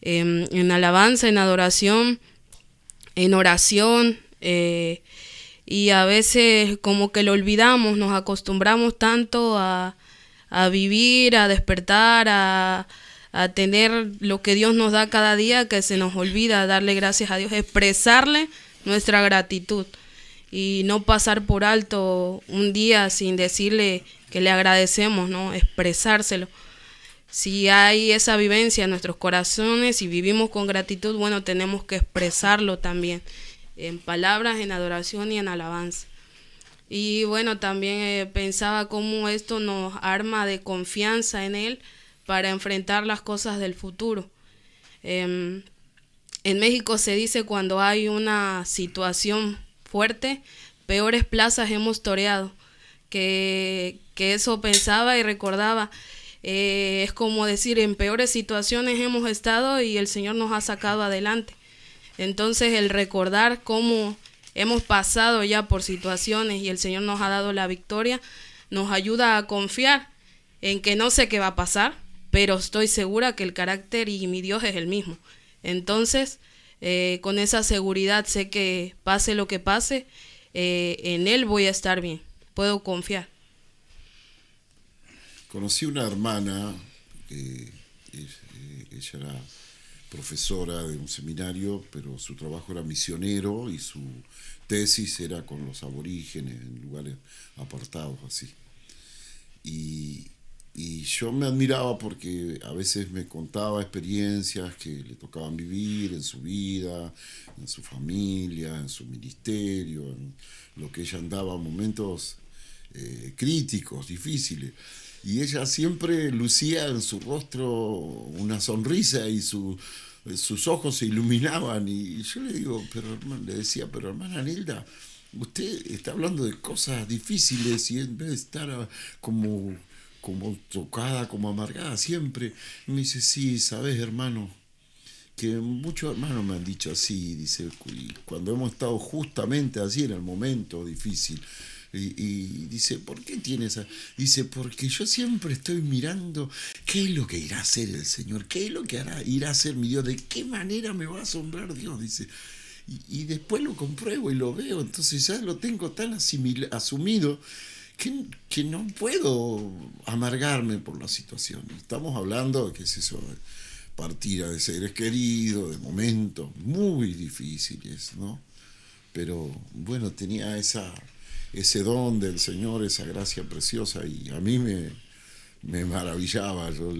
en alabanza, en adoración, en oración, y a veces como que lo olvidamos, nos acostumbramos tanto a vivir, a despertar, a tener lo que Dios nos da cada día, que se nos olvida darle gracias a Dios, expresarle nuestra gratitud y no pasar por alto un día sin decirle que le agradecemos, ¿no? Expresárselo. Si hay esa vivencia en nuestros corazones y vivimos con gratitud, bueno, tenemos que expresarlo también, en palabras, en adoración y en alabanza. Y bueno, también pensaba cómo esto nos arma de confianza en Él para enfrentar las cosas del futuro. En México se dice cuando hay una situación fuerte, peores plazas hemos toreado. Que eso pensaba y recordaba. Es como decir, en peores situaciones hemos estado y el Señor nos ha sacado adelante. Entonces el recordar cómo hemos pasado ya por situaciones y el Señor nos ha dado la victoria, nos ayuda a confiar en que no sé qué va a pasar, pero estoy segura que el carácter y mi Dios es el mismo. Entonces, con esa seguridad sé que pase lo que pase, en Él voy a estar bien, puedo confiar. Conocí una hermana, ella era profesora de un seminario, pero su trabajo era misionero y su tesis era con los aborígenes en lugares apartados así. Y yo me admiraba porque a veces me contaba experiencias que le tocaban vivir en su vida, en su familia, en su ministerio, en lo que ella andaba, momentos críticos, difíciles. Y ella siempre lucía en su rostro una sonrisa y sus ojos se iluminaban. Y yo le decía, pero hermana Nilda, usted está hablando de cosas difíciles y en vez de estar como tocada, como amargada siempre. Y me dice, sí, sabes, hermano, que muchos hermanos me han dicho así, dice, cuando hemos estado justamente así en el momento difícil. Y dice, ¿por qué tiene esa? Dice, porque yo siempre estoy mirando qué es lo que irá a hacer el Señor, qué es lo que irá a hacer mi Dios, de qué manera me va a asombrar Dios, dice. Y después lo compruebo y lo veo, entonces ya lo tengo tan asumido que no puedo amargarme por la situación. Estamos hablando de, qué es eso, de partida de seres queridos, de momentos muy difíciles, ¿no? Pero bueno, tenía ese don del Señor, esa gracia preciosa, y a mí me maravillaba. Yo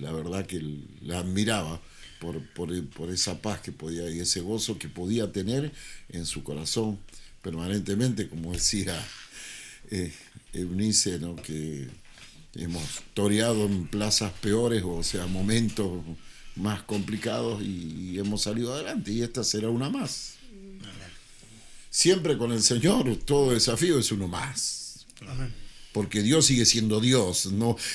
la verdad que la admiraba por esa paz que podía y ese gozo que podía tener en su corazón permanentemente, como decía Eunice, ¿no? Que hemos toreado en plazas peores, o sea, momentos más complicados, y hemos salido adelante, y esta será una más. Siempre con el Señor todo desafío es uno más. Amén. Porque Dios sigue siendo Dios.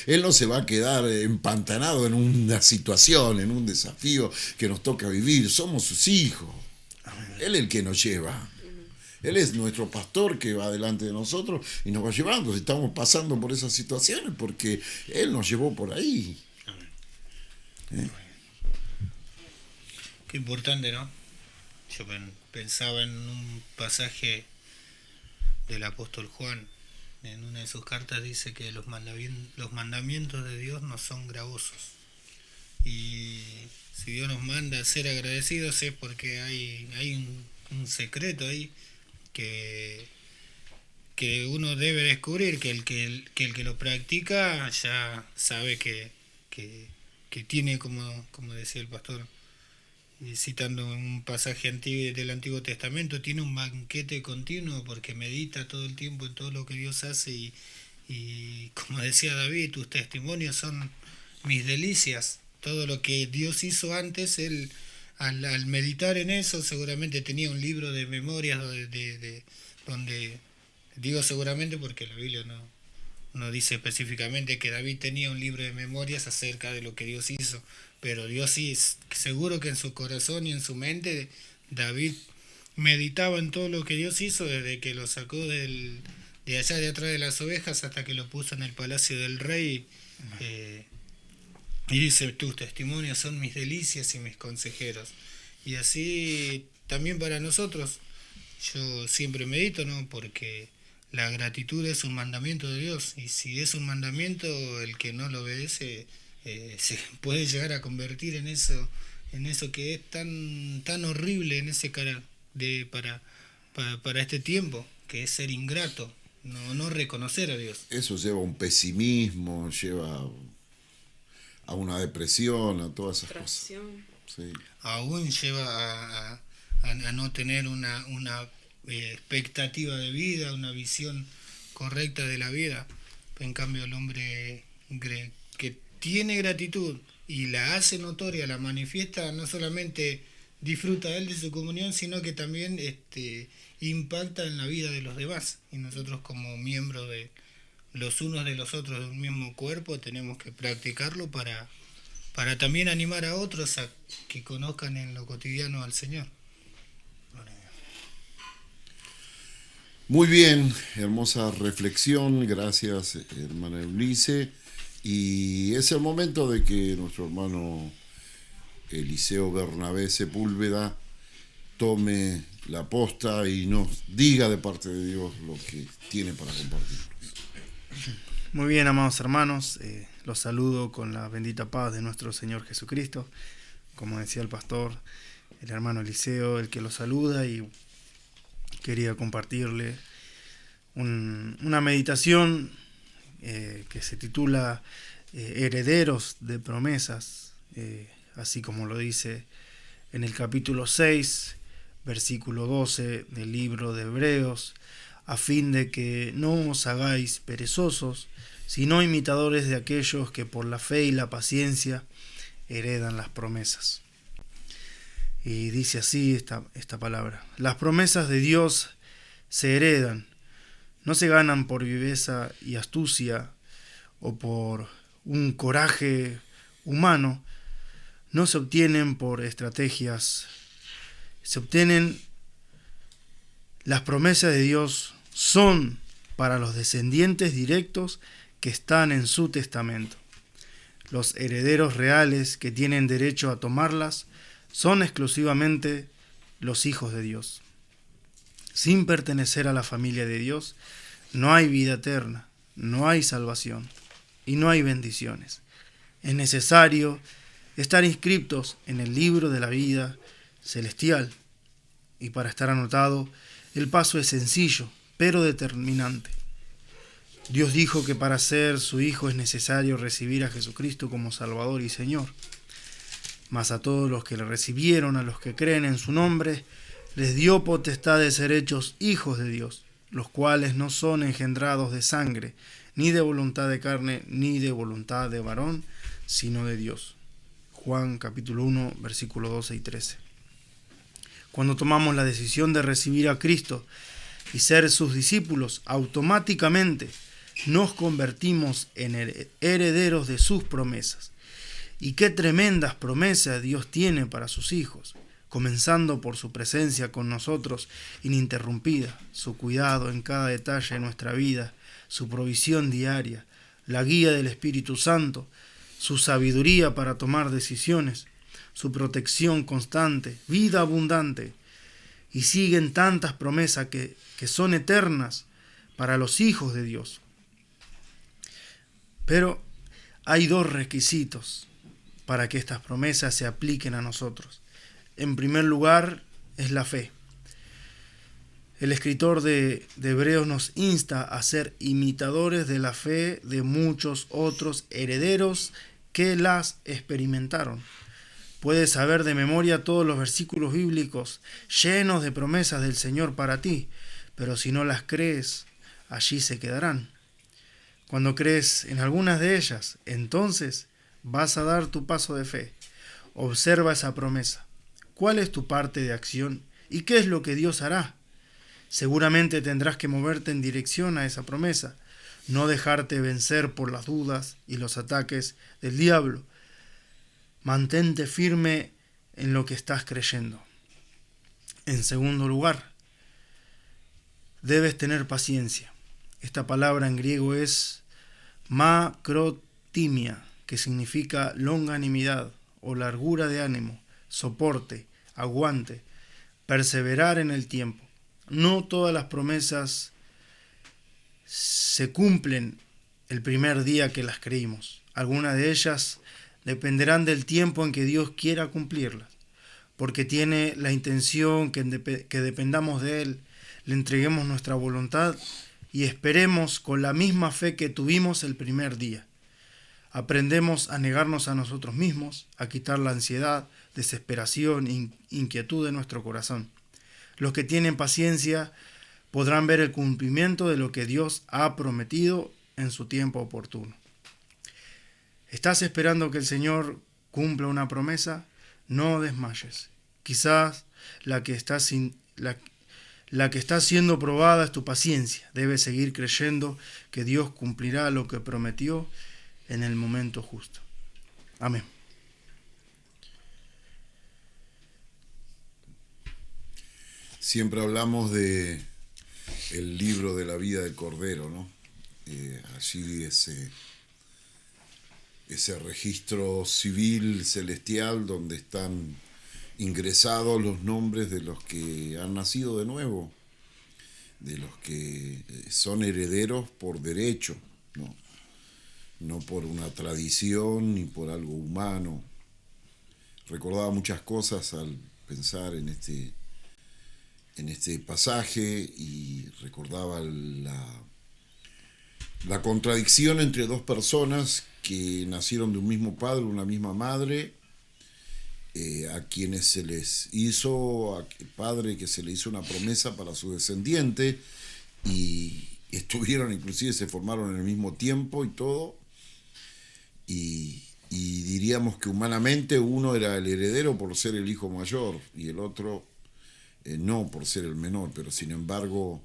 Él no se va a quedar empantanado en una situación, en un desafío que nos toca vivir. Somos sus hijos. Él es el que nos lleva. Él es nuestro pastor que va delante de nosotros y nos va llevando. Si estamos pasando por esas situaciones, porque Él nos llevó por ahí. Qué importante, ¿no? Yo pensaba en un pasaje del apóstol Juan. En una de sus cartas dice que los mandamientos de Dios no son gravosos. Y si Dios nos manda a ser agradecidos es porque hay un secreto ahí que uno debe descubrir, que el que lo practica ya sabe que tiene, como decía el pastor, citando un pasaje antiguo del Antiguo Testamento, tiene un banquete continuo porque medita todo el tiempo en todo lo que Dios hace, y como decía David, tus testimonios son mis delicias. Todo lo que Dios hizo antes, él al meditar en eso seguramente tenía un libro de memorias de donde digo seguramente porque la Biblia no dice específicamente que David tenía un libro de memorias acerca de lo que Dios hizo, pero Dios sí, seguro que en su corazón y en su mente David meditaba en todo lo que Dios hizo desde que lo sacó de allá de atrás de las ovejas hasta que lo puso en el palacio del rey. Y dice, tus testimonios son mis delicias y mis consejeros. Y así también para nosotros, yo siempre medito, ¿no? Porque la gratitud es un mandamiento de Dios, y si es un mandamiento, el que no lo obedece se puede llegar a convertir en eso que es tan horrible en ese cara para este tiempo, que es ser ingrato, no reconocer a Dios. Eso lleva a un pesimismo, lleva a una depresión, a todas esas cosas. Sí. Aún lleva a no tener una expectativa de vida, una visión correcta de la vida. En cambio, el hombre que tiene gratitud y la hace notoria, la manifiesta, no solamente disfruta él de su comunión, sino que también impacta en la vida de los demás. Y nosotros, como miembros de los unos de los otros de un mismo cuerpo, tenemos que practicarlo para también animar a otros a que conozcan en lo cotidiano al Señor. Muy bien, hermosa reflexión, gracias hermana Eunice. Y es el momento de que nuestro hermano Eliseo Bernabé Sepúlveda tome la posta y nos diga de parte de Dios lo que tiene para compartir. Muy bien, amados hermanos, los saludo con la bendita paz de nuestro Señor Jesucristo. Como decía el pastor, el hermano Eliseo, el que los saluda, y quería compartirle una meditación que se titula Herederos de promesas, así como lo dice en el capítulo 6, versículo 12 del libro de Hebreos, a fin de que no os hagáis perezosos, sino imitadores de aquellos que por la fe y la paciencia heredan las promesas. Y dice así esta palabra: las promesas de Dios se heredan, no se ganan por viveza y astucia o por un coraje humano, no se obtienen por estrategias, se obtienen. Las promesas de Dios son para los descendientes directos que están en su testamento. Los herederos reales que tienen derecho a tomarlas son exclusivamente los hijos de Dios. Sin pertenecer a la familia de Dios, no hay vida eterna, no hay salvación y no hay bendiciones. Es necesario estar inscritos en el libro de la vida celestial, y para estar anotado, el paso es sencillo, pero determinante. Dios dijo que para ser su hijo es necesario recibir a Jesucristo como Salvador y Señor. Mas a todos los que le recibieron, a los que creen en su nombre, les dio potestad de ser hechos hijos de Dios, los cuales no son engendrados de sangre, ni de voluntad de carne, ni de voluntad de varón, sino de Dios. Juan capítulo 1, versículos 12 y 13. Cuando tomamos la decisión de recibir a Cristo y ser sus discípulos, automáticamente nos convertimos en herederos de sus promesas. Y qué tremendas promesas Dios tiene para sus hijos, comenzando por su presencia con nosotros ininterrumpida, su cuidado en cada detalle de nuestra vida, su provisión diaria, la guía del Espíritu Santo, su sabiduría para tomar decisiones, su protección constante, vida abundante. Y siguen tantas promesas que son eternas para los hijos de Dios. Pero hay dos requisitos para que estas promesas se apliquen a nosotros. En primer lugar, es la fe. El escritor de Hebreos nos insta a ser imitadores de la fe de muchos otros herederos que las experimentaron. Puedes saber de memoria todos los versículos bíblicos llenos de promesas del Señor para ti, pero si no las crees, allí se quedarán. Cuando crees en algunas de ellas, entonces vas a dar tu paso de fe. Observa esa promesa. ¿Cuál es tu parte de acción y qué es lo que Dios hará? Seguramente tendrás que moverte en dirección a esa promesa. no dejarte vencer por las dudas y los ataques del diablo. Mantente firme en lo que estás creyendo. En segundo lugar, debes tener paciencia. Esta palabra en griego es macrotimia, que significa longanimidad o largura de ánimo, soporte, aguante, perseverar en el tiempo. No todas las promesas se cumplen el primer día que las creímos. Algunas de ellas dependerán del tiempo en que Dios quiera cumplirlas, porque tiene la intención que dependamos de Él, le entreguemos nuestra voluntad y esperemos con la misma fe que tuvimos el primer día. Aprendemos a negarnos a nosotros mismos, a quitar la ansiedad, desesperación e inquietud de nuestro corazón. Los que tienen paciencia podrán ver el cumplimiento de lo que Dios ha prometido en su tiempo oportuno. ¿Estás esperando que el Señor cumpla una promesa? No desmayes. Quizás la que está siendo probada es tu paciencia. Debes seguir creyendo que Dios cumplirá lo que prometió en el momento justo. Amén. Siempre hablamos de el libro de la vida del Cordero, ¿no? Allí ese registro civil celestial donde están ingresados los nombres de los que han nacido de nuevo, de los que son herederos por derecho, no por una tradición ni por algo humano. Recordaba muchas cosas al pensar en este pasaje y recordaba la contradicción entre dos personas que nacieron de un mismo padre, una misma madre, a quienes se les hizo, padre que se le hizo una promesa para su descendiente y estuvieron, inclusive se formaron en el mismo tiempo y todo, y diríamos que humanamente uno era el heredero por ser el hijo mayor y el otro no por ser el menor, pero sin embargo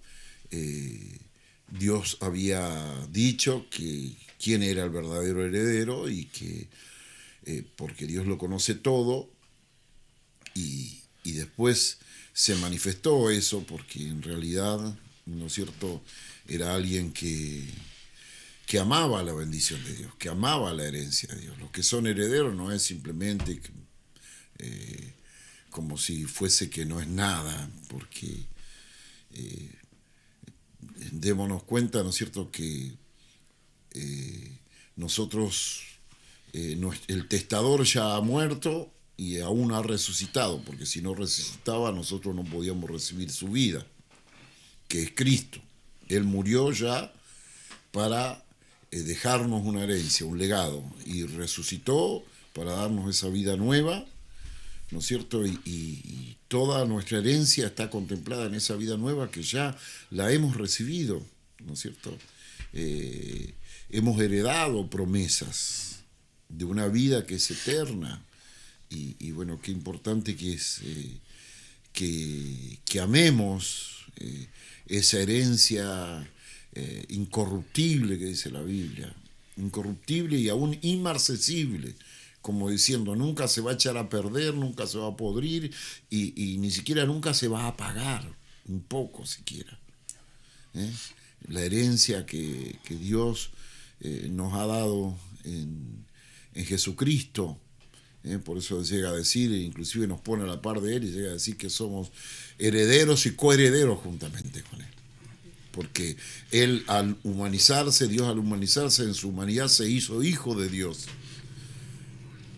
Dios había dicho que quién era el verdadero heredero y que porque Dios lo conoce todo y después se manifestó eso porque en realidad, ¿no es cierto?, era alguien que amaba la bendición de Dios, que amaba la herencia de Dios. Los que son herederos no es simplemente como si fuese que no es nada, porque démonos cuenta, ¿no es cierto?, que nosotros, el testador ya ha muerto y aún ha resucitado, porque si no resucitaba nosotros no podíamos recibir su vida, que es Cristo. Él murió ya para dejarnos una herencia, un legado, y resucitó para darnos esa vida nueva, ¿no es cierto? Y toda nuestra herencia está contemplada en esa vida nueva que ya la hemos recibido, ¿no es cierto? Hemos heredado promesas de una vida que es eterna y bueno, qué importante que es que amemos esa herencia incorruptible que dice la Biblia, incorruptible y aún inmarcesible, como diciendo, nunca se va a echar a perder, nunca se va a podrir y ni siquiera nunca se va a apagar, un poco siquiera. La herencia que Dios nos ha dado en Jesucristo, por eso llega a decir, inclusive nos pone a la par de Él y llega a decir que somos herederos y coherederos juntamente con Él. Porque Él al humanizarse, Dios al humanizarse en su humanidad se hizo hijo de Dios.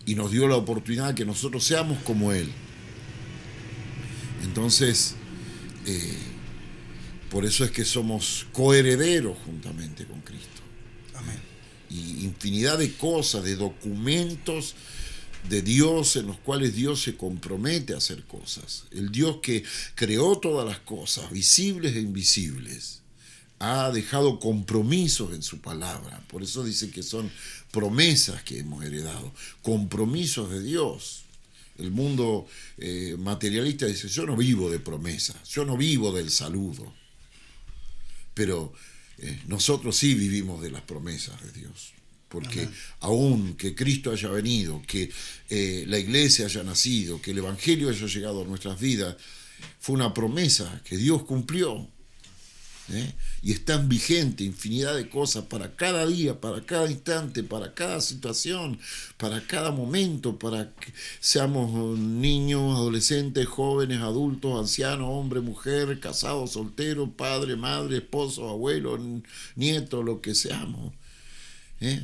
Y nos dio la oportunidad de que nosotros seamos como Él. Entonces, por eso es que somos coherederos juntamente con Cristo. Amén. Y infinidad de cosas, de documentos de Dios en los cuales Dios se compromete a hacer cosas. El Dios que creó todas las cosas, visibles e invisibles, ha dejado compromisos en su palabra. Por eso dice que son promesas que hemos heredado, compromisos de Dios. El mundo materialista dice, yo no vivo de promesas, yo no vivo del saludo. Pero nosotros sí vivimos de las promesas de Dios. Porque Amén. aún que Cristo haya venido, que la iglesia haya nacido, que el Evangelio haya llegado a nuestras vidas, fue una promesa que Dios cumplió. Y están vigentes infinidad de cosas para cada día, para cada instante, para cada situación, para cada momento, para que seamos niños, adolescentes, jóvenes, adultos, ancianos, hombre, mujer, casados, solteros, padre, madre, esposo, abuelo, nieto, lo que seamos.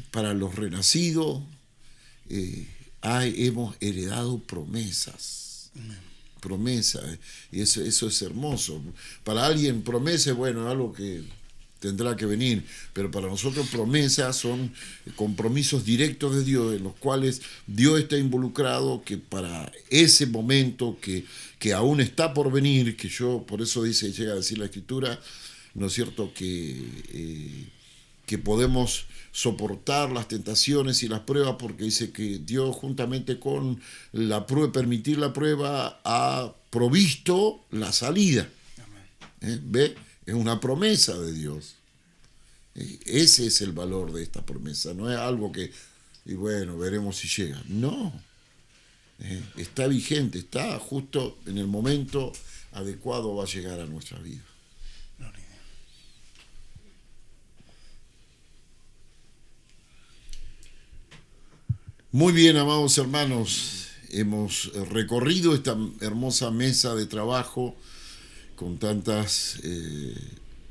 Para los renacidos hemos heredado promesas. Promesa, y eso es hermoso. Para alguien promesa, bueno, es algo que tendrá que venir, pero para nosotros promesas son compromisos directos de Dios, en los cuales Dios está involucrado, que para ese momento que aún está por venir, que yo, por eso llega a decir la Escritura, ¿no es cierto?, que podemos soportar las tentaciones y las pruebas, porque dice que Dios, juntamente con la prueba, permitir la prueba, ha provisto la salida. ¿Ve? Es una promesa de Dios. Ese es el valor de esta promesa. No es algo que, y bueno, veremos si llega. No. Está vigente, está justo en el momento adecuado, va a llegar a nuestra vida. Muy bien, amados hermanos, hemos recorrido esta hermosa mesa de trabajo con tantas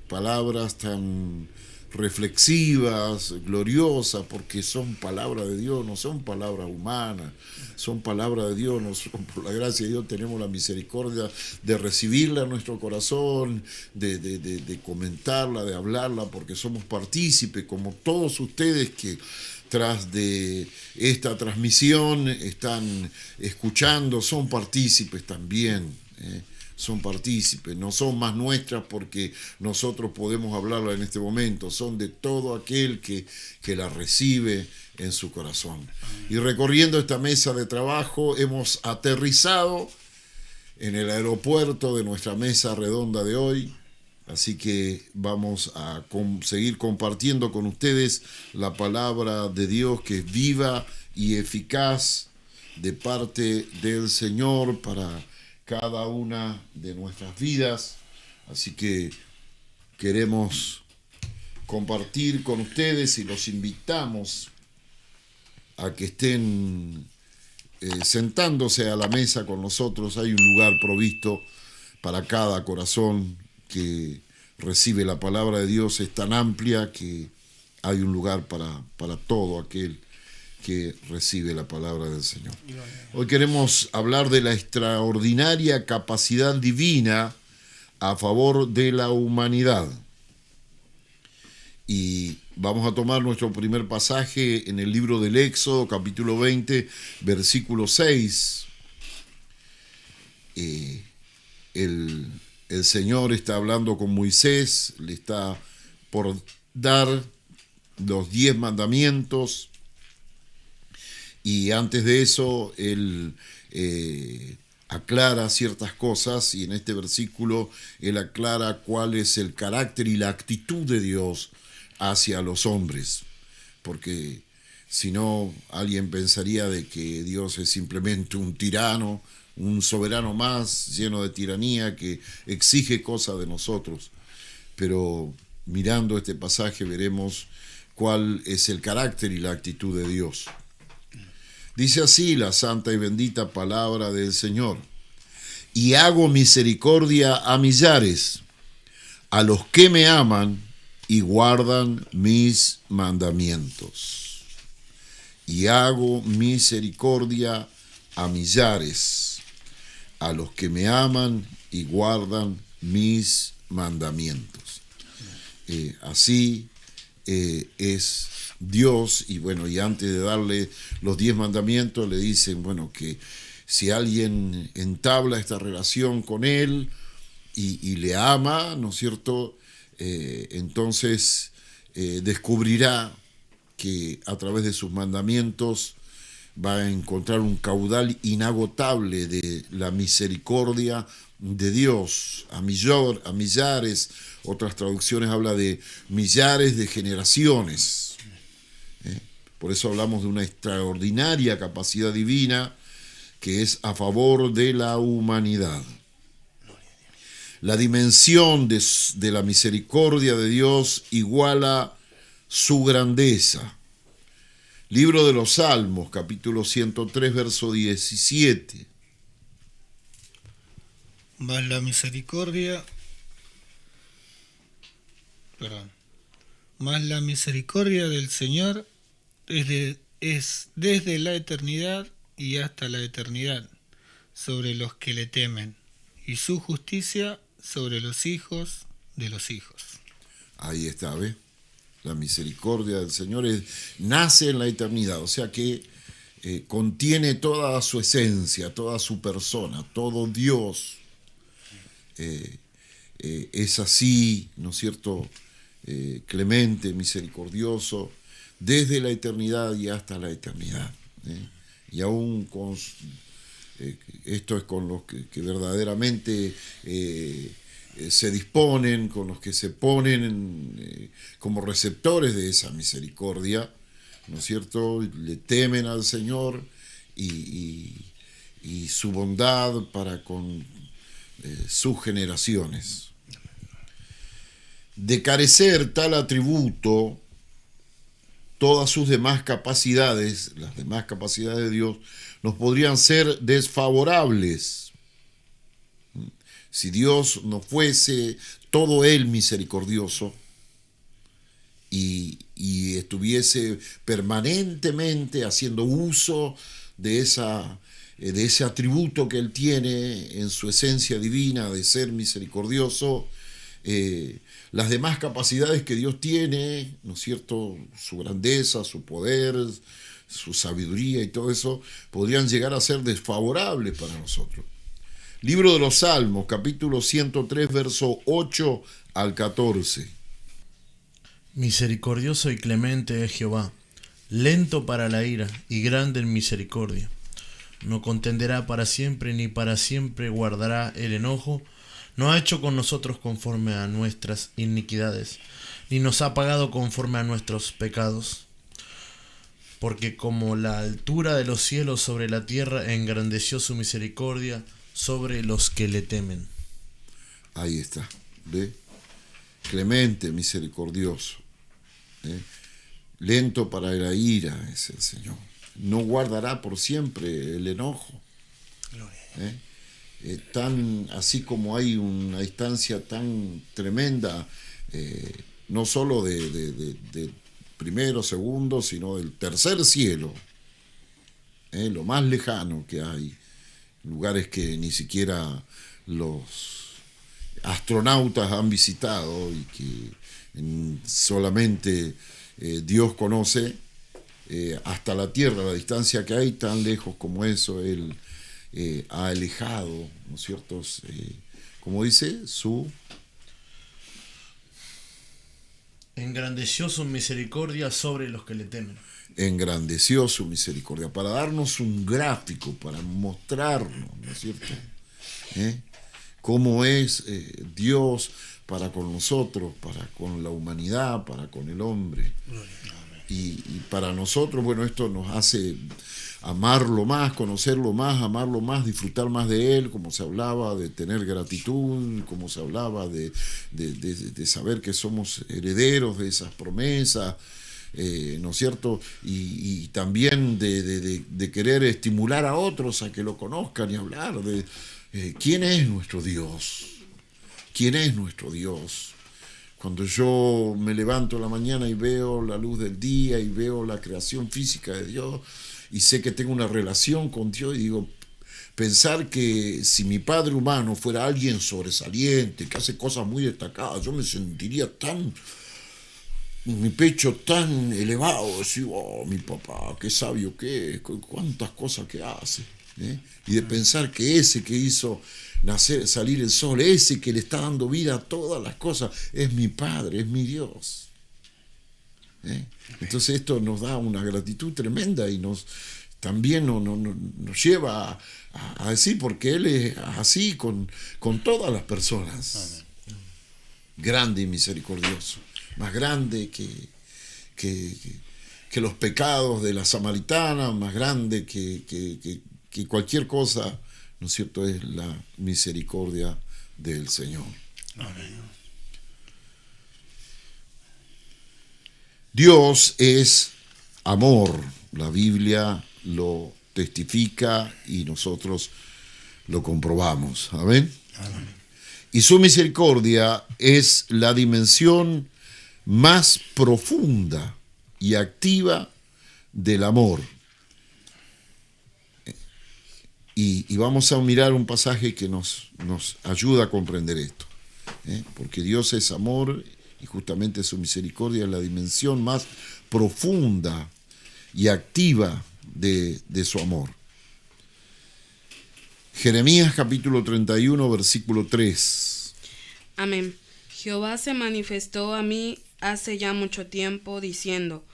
palabras tan reflexivas, gloriosas, porque son palabras de Dios, no son palabras humanas, son palabras de Dios. Nosotros, por la gracia de Dios, tenemos la misericordia de recibirla en nuestro corazón, de comentarla, de hablarla, porque somos partícipes, como todos ustedes que tras de esta transmisión están escuchando, son partícipes también, son partícipes, no son más nuestras porque nosotros podemos hablarla en este momento, son de todo aquel que la recibe en su corazón. Y recorriendo esta mesa de trabajo hemos aterrizado en el aeropuerto de nuestra mesa redonda de hoy. Así que vamos a seguir compartiendo con ustedes la palabra de Dios, que es viva y eficaz de parte del Señor para cada una de nuestras vidas. Así que queremos compartir con ustedes y los invitamos a que estén sentándose a la mesa con nosotros. Hay un lugar provisto para cada corazón que recibe la palabra de Dios. Es tan amplia que hay un lugar para todo aquel que recibe la palabra del Señor. Hoy queremos hablar de la extraordinaria capacidad divina a favor de la humanidad. Y vamos a tomar nuestro primer pasaje en el libro del Éxodo, capítulo 20, versículo 6. El Señor está hablando con Moisés, le está por dar los 10 mandamientos, y antes de eso él aclara ciertas cosas, y en este versículo él aclara cuál es el carácter y la actitud de Dios hacia los hombres, porque si no, alguien pensaría de que Dios es simplemente un tirano, un soberano más lleno de tiranía que exige cosas de nosotros. Pero mirando este pasaje veremos cuál es el carácter y la actitud de Dios. Dice así la santa y bendita palabra del Señor: y hago misericordia a millares, a los que me aman y guardan mis mandamientos. Y hago misericordia a millares, a los que me aman y guardan mis mandamientos. Así es Dios. Y bueno, y antes de darle los 10 mandamientos, le dicen, bueno, que si alguien entabla esta relación con él y le ama, ¿no es cierto?, entonces descubrirá que a través de sus mandamientos va a encontrar un caudal inagotable de la misericordia de Dios, a millares, otras traducciones habla de millares de generaciones. Por eso hablamos de una extraordinaria capacidad divina que es a favor de la humanidad. La dimensión de la misericordia de Dios iguala su grandeza. Libro de los Salmos, capítulo 103, verso 17. Mas la misericordia del Señor es desde la eternidad y hasta la eternidad sobre los que le temen, y su justicia sobre los hijos de los hijos. Ahí está, ¿ves? La misericordia del Señor nace en la eternidad, o sea que contiene toda su esencia, toda su persona, todo Dios. Es así, ¿no es cierto?, clemente, misericordioso, desde la eternidad y hasta la eternidad. Y aún con esto es con los que verdaderamente se disponen, con los que se ponen como receptores de esa misericordia, ¿no es cierto?, le temen al Señor y su bondad para con sus generaciones. De carecer tal atributo, todas sus demás capacidades, las demás capacidades de Dios, nos podrían ser desfavorables. Si Dios no fuese todo Él misericordioso y estuviese permanentemente haciendo uso de ese atributo que Él tiene en su esencia divina de ser misericordioso, las demás capacidades que Dios tiene, ¿no es cierto?, su grandeza, su poder, su sabiduría y todo eso, podrían llegar a ser desfavorables para nosotros. Libro de los Salmos, capítulo 103, verso 8 al 14. Misericordioso y clemente es Jehová, lento para la ira y grande en misericordia. No contenderá para siempre, ni para siempre guardará el enojo. No ha hecho con nosotros conforme a nuestras iniquidades, ni nos ha pagado conforme a nuestros pecados. Porque como la altura de los cielos sobre la tierra, engrandeció su misericordia sobre los que le temen. Ahí está, ¿ve? Clemente, misericordioso, lento para la ira es el Señor. No guardará por siempre el enojo. Tan así como hay una distancia tan tremenda, no solo de primero, segundo, sino del tercer cielo, lo más lejano que hay, lugares que ni siquiera los astronautas han visitado y que solamente Dios conoce, hasta la tierra, la distancia que hay, tan lejos como eso, Él ha alejado, ¿no es cierto?, como dice, su... Engrandeció su misericordia sobre los que le temen. Engrandeció su misericordia, para darnos un gráfico, para mostrarnos, ¿no es cierto?, cómo es Dios para con nosotros, para con la humanidad, para con el hombre. Y para nosotros, bueno, esto nos hace amarlo más, conocerlo más, amarlo más, disfrutar más de Él, como se hablaba de tener gratitud, como se hablaba de saber que somos herederos de esas promesas, ¿no es cierto? Y también de querer estimular a otros a que lo conozcan y hablar de quién es nuestro Dios, quién es nuestro Dios. Cuando yo me levanto en la mañana y veo la luz del día y veo la creación física de Dios y sé que tengo una relación con Dios y digo, pensar que si mi padre humano fuera alguien sobresaliente, que hace cosas muy destacadas, yo me sentiría mi pecho tan elevado, decir, oh, mi papá, qué sabio que es, cuántas cosas que hace. Y de pensar que ese que hizo salir el sol, ese que le está dando vida a todas las cosas, es mi Padre, es mi Dios. Entonces esto nos da una gratitud tremenda y nos también nos lleva a decir, porque Él es así con todas las personas. Amén. Grande y misericordioso, más grande que los pecados de la samaritana, más grande que cualquier cosa, ¿no es cierto? Es la misericordia del Señor. Amén. Dios es amor, la Biblia lo testifica y nosotros lo comprobamos. Amén. Amén. Y su misericordia es la dimensión más profunda y activa del amor. Y vamos a mirar un pasaje que nos ayuda a comprender esto. Porque Dios es amor y justamente su misericordia es la dimensión más profunda y activa de su amor. Jeremías capítulo 31, versículo 3. Amén. Jehová se manifestó a mí hace ya mucho tiempo, diciendo: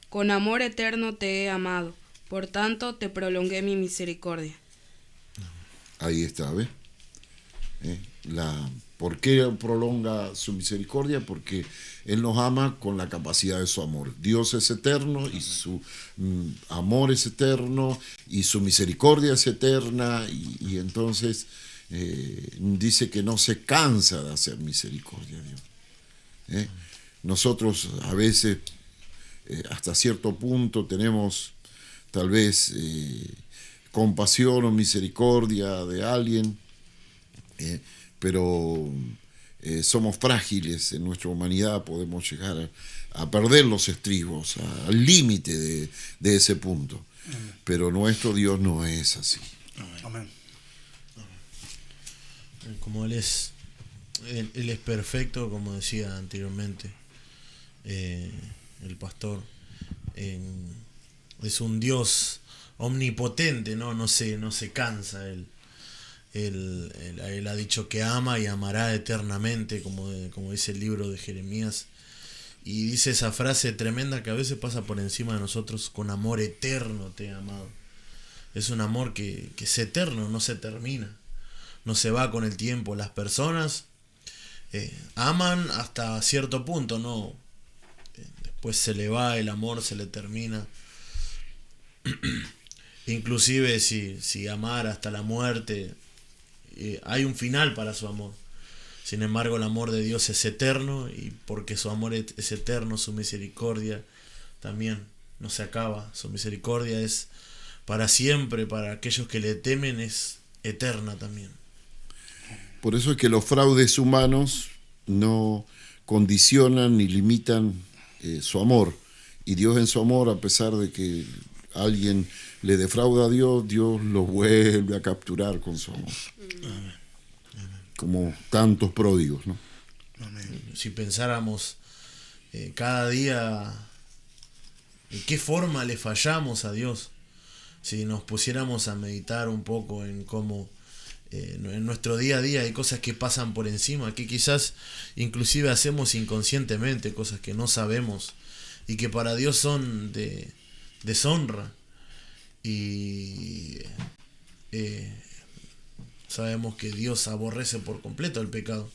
con amor eterno te he amado, por tanto te prolongué mi misericordia. Ahí está, ¿ves? ¿Por qué prolonga su misericordia? Porque Él nos ama con la capacidad de su amor. Dios es eterno y su amor es eterno y su misericordia es eterna y entonces dice que no se cansa de hacer misericordia a Dios. Nosotros a veces hasta cierto punto tenemos tal vez compasión o misericordia de alguien, pero somos frágiles en nuestra humanidad, podemos llegar a perder los estribos, al límite de ese punto. Amén. Pero nuestro Dios no es así. Amén. Como Él es perfecto, como decía anteriormente el pastor, es un Dios omnipotente, no se cansa. Él ha dicho que ama y amará eternamente, como dice el libro de Jeremías. Y dice esa frase tremenda que a veces pasa por encima de nosotros: con amor eterno te he amado. Es un amor que es eterno, no se termina, no se va con el tiempo. Las personas aman hasta cierto punto, ¿no? Después se le va el amor, se le termina. Inclusive si amar hasta la muerte, hay un final para su amor. Sin embargo, el amor de Dios es eterno, y porque su amor es eterno, su misericordia también no se acaba. Su misericordia es para siempre, para aquellos que le temen es eterna también. Por eso es que los fraudes humanos no condicionan ni limitan su amor. Y Dios en su amor, a pesar de que alguien le defrauda a Dios, Dios lo vuelve a capturar con su amor. Amén. Como tantos pródigos, ¿no? Amén. Si pensáramos cada día en qué forma le fallamos a Dios, si nos pusiéramos a meditar un poco en cómo en nuestro día a día hay cosas que pasan por encima, que quizás inclusive hacemos inconscientemente, cosas que no sabemos y que para Dios son de deshonra, y sabemos que Dios aborrece por completo el pecado,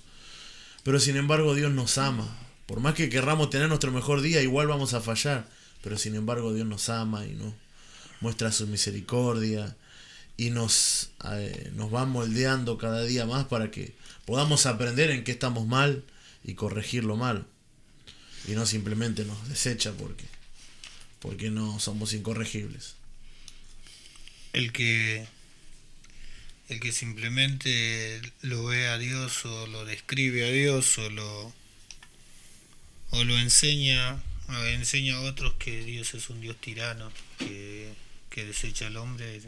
pero sin embargo Dios nos ama. Por más que querramos tener nuestro mejor día, igual vamos a fallar, pero sin embargo Dios nos ama y nos muestra su misericordia y nos va moldeando cada día más para que podamos aprender en qué estamos mal y corregir lo malo, y no simplemente nos desecha porque no somos incorregibles. El que simplemente lo ve a Dios o lo describe a Dios o lo enseña a otros que Dios es un Dios tirano que desecha al hombre,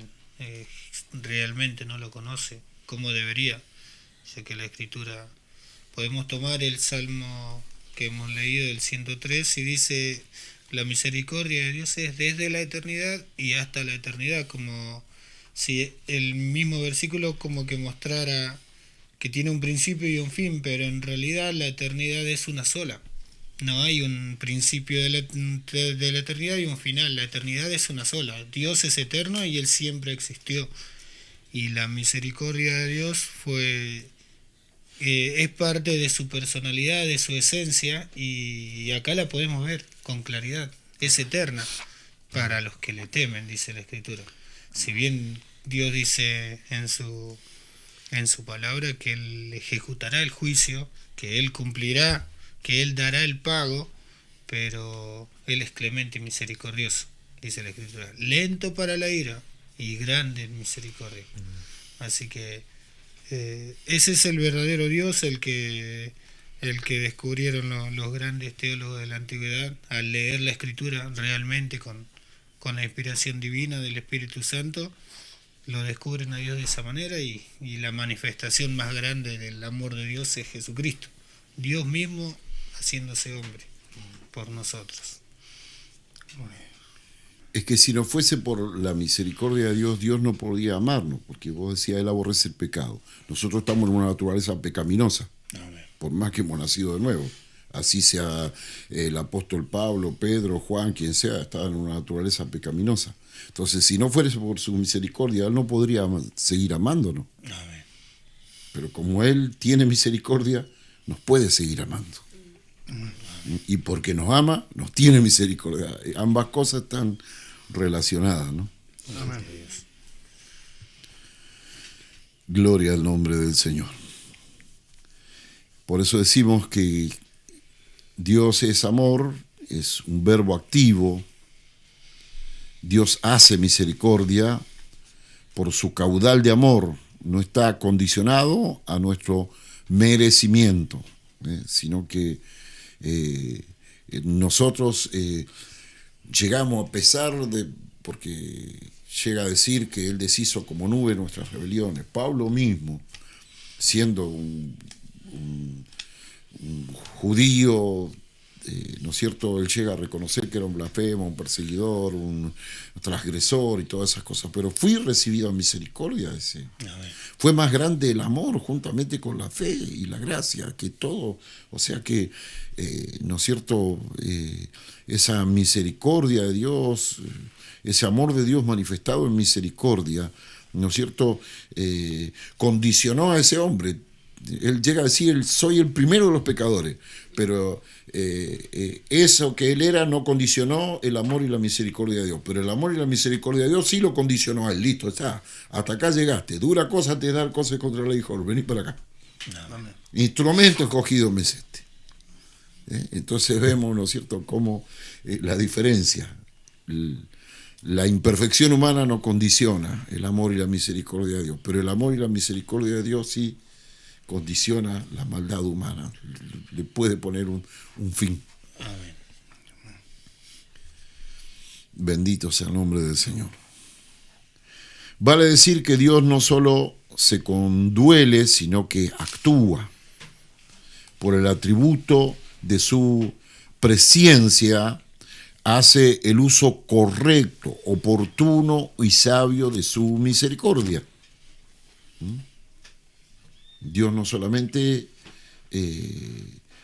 realmente no lo conoce como debería, ya que la Escritura, podemos tomar el Salmo que hemos leído, el 103, y dice: la misericordia de Dios es desde la eternidad y hasta la eternidad, como si el mismo versículo como que mostrara que tiene un principio y un fin, pero en realidad la eternidad es una sola. No hay un principio de la eternidad y un final. La eternidad es una sola. Dios es eterno y Él siempre existió. Y la misericordia de Dios es parte de su personalidad, de su esencia, y acá la podemos ver con claridad. Es eterna para los que le temen, dice la Escritura. Si bien Dios dice en su palabra que Él ejecutará el juicio, que Él cumplirá, que Él dará el pago, pero Él es clemente y misericordioso, dice la Escritura. Lento para la ira y grande en misericordia. Así que ese es el verdadero Dios, el que descubrieron los grandes teólogos de la antigüedad al leer la Escritura realmente con la inspiración divina del Espíritu Santo. Lo descubren a Dios de esa manera, y la manifestación más grande del amor de Dios es Jesucristo, Dios mismo haciéndose hombre por nosotros. Es que si no fuese por la misericordia de Dios, Dios no podría amarnos, porque vos decías, Él aborrece el pecado. Nosotros estamos en una naturaleza pecaminosa, por más que hemos nacido de nuevo. Así sea el apóstol Pablo, Pedro, Juan, quien sea, estaba en una naturaleza pecaminosa. Entonces, si no fuese por su misericordia, Él no podría seguir amándonos. Amén. Pero como Él tiene misericordia, nos puede seguir amando. Y porque nos ama, nos tiene misericordia. Ambas cosas están relacionadas, ¿no? Amén. Gloria al nombre del Señor. Por eso decimos que Dios es amor, es un verbo activo. Dios hace misericordia por su caudal de amor. No está condicionado a nuestro merecimiento, sino que nosotros llegamos a pesar de, porque llega a decir que Él deshizo como nube nuestras rebeliones. Pablo mismo, siendo un judío, ¿no es cierto?, él llega a reconocer que era un blasfemo, un perseguidor, un transgresor y todas esas cosas, pero fui recibido en misericordia. Fue más grande el amor juntamente con la fe y la gracia que todo. O sea que, ¿no es cierto?, esa misericordia de Dios, ese amor de Dios manifestado en misericordia, ¿no es cierto?, condicionó a ese hombre. Él llega a decir, soy el primero de los pecadores, pero eso que él era no condicionó el amor y la misericordia de Dios, pero el amor y la misericordia de Dios sí lo condicionó a él. Listo, está, hasta acá llegaste, dura cosa te dar cosas contra la hijo, vení para acá. Amén. Instrumento escogido me es este. Entonces vemos, ¿no es cierto?, cómo la diferencia, la imperfección humana no condiciona el amor y la misericordia de Dios, pero el amor y la misericordia de Dios sí condiciona la maldad humana, le puede poner un fin. Amén. Bendito sea el nombre del Señor. Vale decir que Dios no solo se conduele, sino que actúa por el atributo de su presciencia, hace el uso correcto, oportuno y sabio de su misericordia. Dios no solamente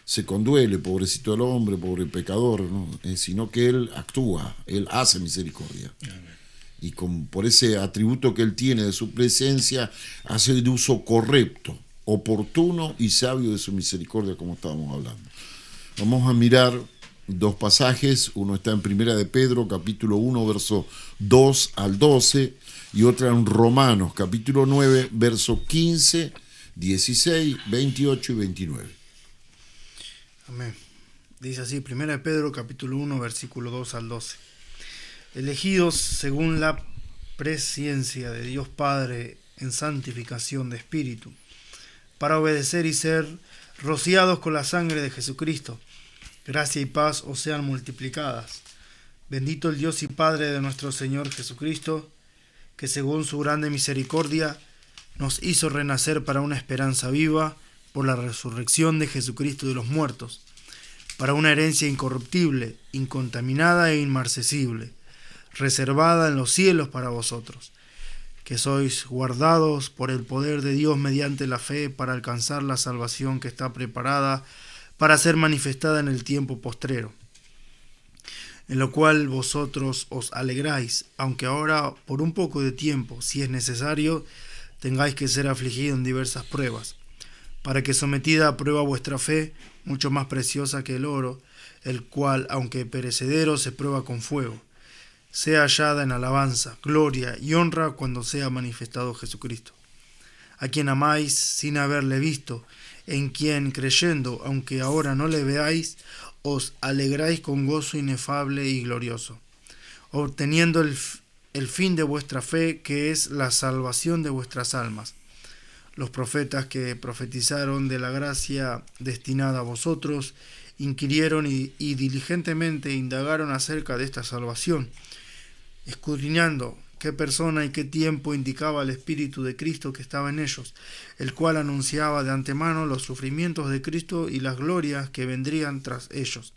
se conduele, pobrecito del hombre, pobre pecador, ¿no?, sino que Él actúa, Él hace misericordia. Amén. Y por ese atributo que Él tiene de su presencia, hace el uso correcto, oportuno y sabio de su misericordia, como estábamos hablando. Vamos a mirar dos pasajes. Uno está en Primera de Pedro, capítulo 1, verso 2 al 12, y otra en Romanos, capítulo 9, verso 15, 16, 28 y 29. Amén. Dice así, 1 Pedro capítulo 1, versículo 2 al 12. Elegidos según la presciencia de Dios Padre en santificación de espíritu, para obedecer y ser rociados con la sangre de Jesucristo, gracia y paz os sean multiplicadas. Bendito el Dios y Padre de nuestro Señor Jesucristo, que según su grande misericordia nos hizo renacer para una esperanza viva por la resurrección de Jesucristo de los muertos, para una herencia incorruptible, incontaminada e inmarcesible, reservada en los cielos para vosotros, que sois guardados por el poder de Dios mediante la fe para alcanzar la salvación que está preparada para ser manifestada en el tiempo postrero, en lo cual vosotros os alegráis, aunque ahora por un poco de tiempo, si es necesario, tengáis que ser afligidos en diversas pruebas, para que sometida a prueba vuestra fe, mucho más preciosa que el oro, el cual, aunque perecedero, se prueba con fuego, sea hallada en alabanza, gloria y honra cuando sea manifestado Jesucristo, a quien amáis sin haberle visto, en quien creyendo, aunque ahora no le veáis, os alegráis con gozo inefable y glorioso, obteniendo el fin de vuestra fe, que es la salvación de vuestras almas. Los profetas que profetizaron de la gracia destinada a vosotros, inquirieron y diligentemente indagaron acerca de esta salvación, escudriñando qué persona y qué tiempo indicaba el Espíritu de Cristo que estaba en ellos, el cual anunciaba de antemano los sufrimientos de Cristo y las glorias que vendrían tras ellos.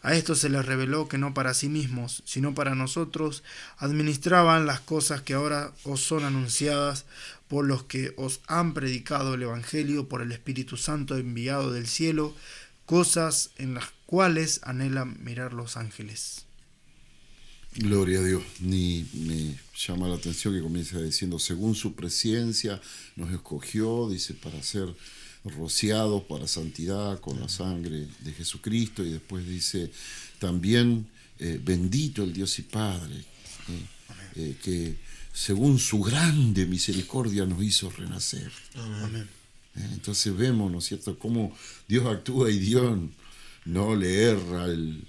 A esto se les reveló que no para sí mismos, sino para nosotros, administraban las cosas que ahora os son anunciadas por los que os han predicado el Evangelio por el Espíritu Santo enviado del cielo, cosas en las cuales anhelan mirar los ángeles. Gloria a Dios. Ni me llama la atención que comienza diciendo, según su presencia nos escogió, dice, para ser rociados para santidad con la sangre de Jesucristo, y después dice también, bendito el Dios y Padre, que según su grande misericordia nos hizo renacer. Amén. Entonces vemos, ¿no es cierto?, cómo Dios actúa y Dios no le erra el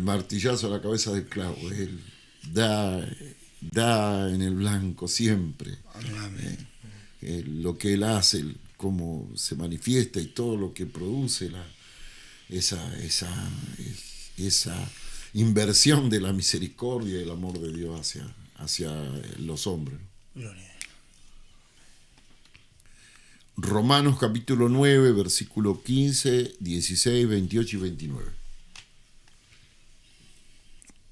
martillazo a la cabeza del clavo. Él da en el blanco siempre. Amén. Lo que Él hace, cómo se manifiesta y todo lo que produce esa inversión de la misericordia y el amor de Dios hacia los hombres. Gloria. Romanos capítulo 9, versículo 15, 16, 28 y 29.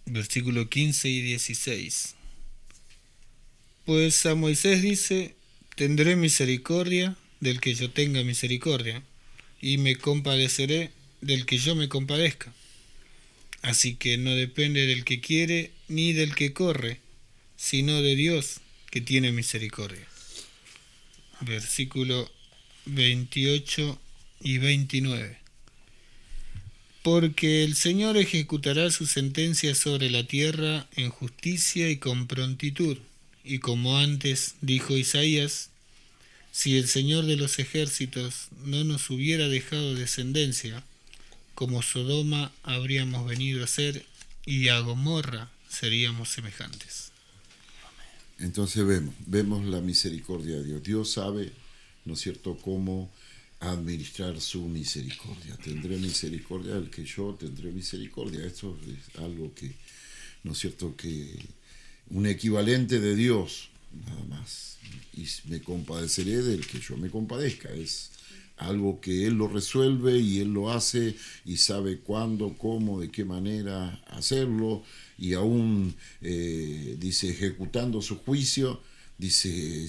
Versículo 15 y 16. Pues a Moisés dice: tendré misericordia del que yo tenga misericordia, y me compadeceré del que yo me compadezca. Así que no depende del que quiere ni del que corre, sino de Dios, que tiene misericordia. Versículo 28 y 29. Porque el Señor ejecutará su sentencia sobre la tierra en justicia y con prontitud. Y como antes dijo Isaías: si el Señor de los ejércitos no nos hubiera dejado descendencia, como Sodoma habríamos venido a ser, y a Gomorra seríamos semejantes. Entonces vemos la misericordia de Dios. Dios sabe, ¿no es cierto?, cómo administrar su misericordia. Tendré misericordia del que yo tendré misericordia. Esto es algo que, ¿no es cierto?, que un equivalente de Dios, nada más. Y me compadeceré del que yo me compadezca. Es algo que Él lo resuelve y Él lo hace y sabe cuándo, cómo, de qué manera hacerlo. Y aún, dice, ejecutando su juicio, dice,